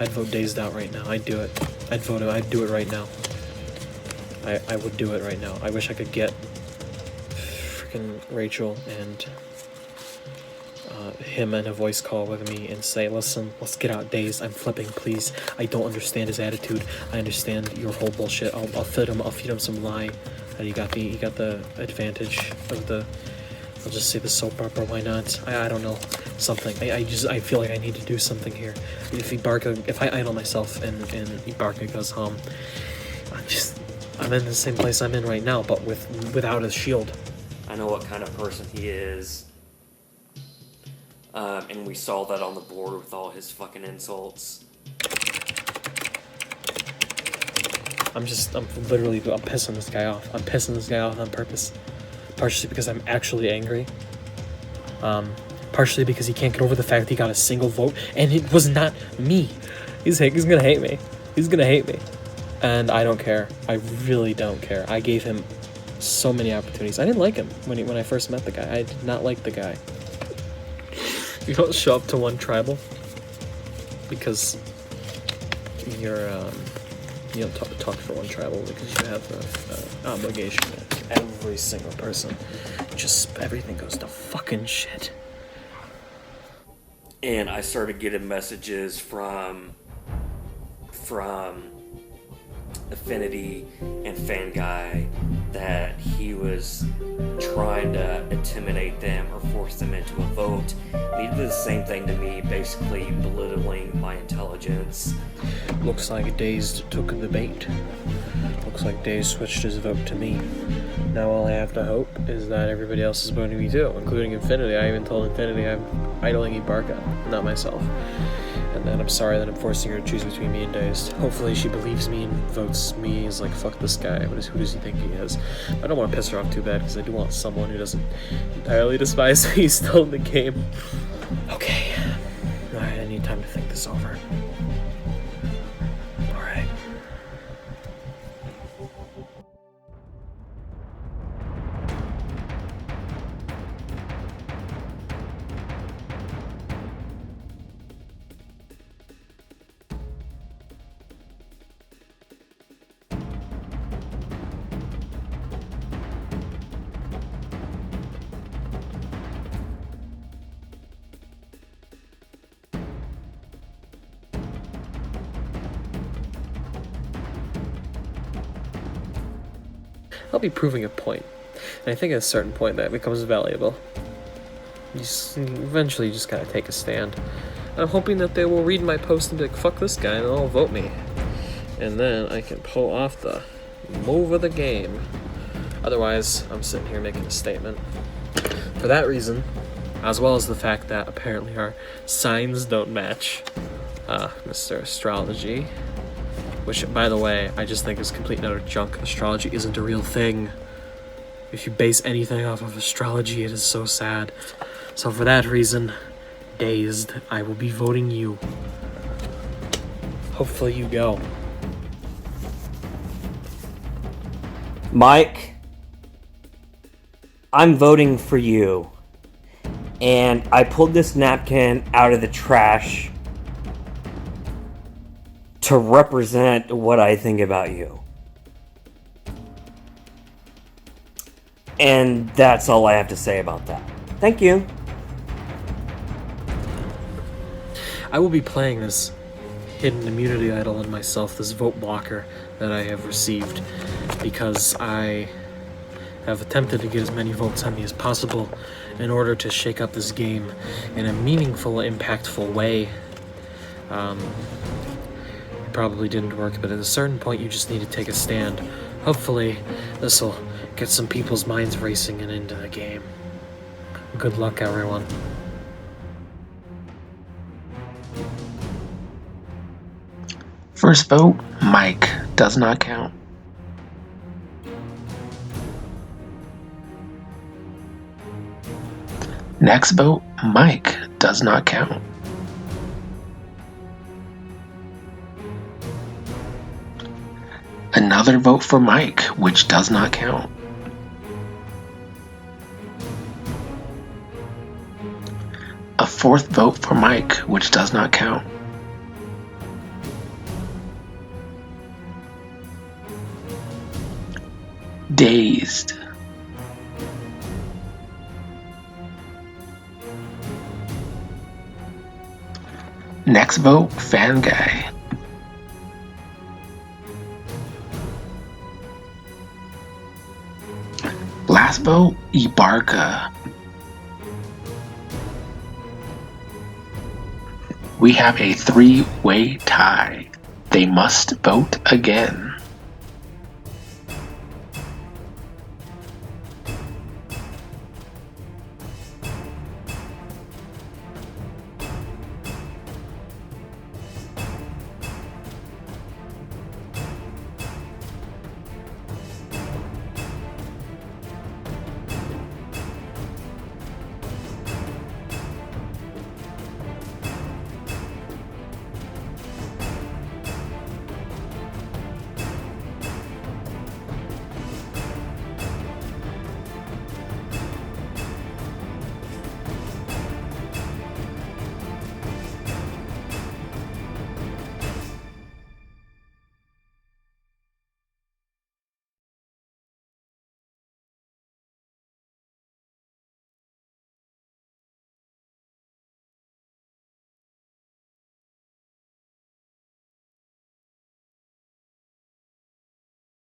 I'd vote Dazed out right now. I'd do it. I'd do it right now. I would do it right now. I wish I could get freaking Rachel and him in a voice call with me and say, listen, let's get out Dazed. I'm flipping, please. I don't understand his attitude. I understand your whole bullshit. I'll feed him some lie. And he got the advantage of the, I'll just say the soap opera, why not? I don't know. Something. I feel like I need to do something here. If I idle myself and Ibarka goes home, I'm in the same place I'm in right now, but without a shield. I know what kind of person he is. And we saw that on the board with all his fucking insults. I'm pissing this guy off. I'm pissing this guy off on purpose. Partially because I'm actually angry. Partially because he can't get over the fact that he got a single vote, and it was not me. He's gonna hate me. He's gonna hate me. And I don't care. I really don't care. I gave him so many opportunities. I didn't like him when I first met the guy. I did not like the guy. You don't show up to one tribal because you don't talk for one tribal because you have an obligation to every single person. Just everything goes to fucking shit. And I started getting messages from Affinity and Fanguy that he was trying to intimidate them or force them into a vote. And he did the same thing to me, basically belittling my intelligence. Looks like Dazed took the bait. Looks like Dazed switched his vote to me. Now all I have to hope is that everybody else is voting me too, including Infinity. I even told Infinity I'm idling Ibarka, not myself. And then I'm sorry that I'm forcing her to choose between me and Dazed. Hopefully she believes me and votes me as like, fuck this guy. Who does he think he is? I don't want to piss her off too bad because I do want someone who doesn't entirely despise me still in the game. Okay. Alright, I need time to think this over. Alright. I'll be proving a point. And I think at a certain point that becomes valuable. Eventually you just gotta take a stand. I'm hoping that they will read my post and be like, fuck this guy, and they'll vote me. And then I can pull off the move of the game. Otherwise, I'm sitting here making a statement. For that reason, as well as the fact that apparently our signs don't match, Mr. Astrology, which, by the way, I just think is complete and utter junk. Astrology isn't a real thing. If you base anything off of astrology, it is so sad. So for that reason, Dazed, I will be voting you. Hopefully you go. Mike, I'm voting for you. And I pulled this napkin out of the trash to represent what I think about you. And that's all I have to say about that. Thank you. I will be playing this hidden immunity idol on myself, this vote blocker that I have received, because I have attempted to get as many votes on me as possible in order to shake up this game in a meaningful, impactful way. It probably didn't work, but at a certain point you just need to take a stand. Hopefully this will get some people's minds racing and into the game. Good luck, everyone. First vote, Mike. Does not count. Next vote, Mike. Does not count. Another vote for Mike, which does not count. A fourth vote for Mike, which does not count. Dazed. Next vote, Fan Guy. Last vote, Ibarka. We have a 3-way tie. They must vote again.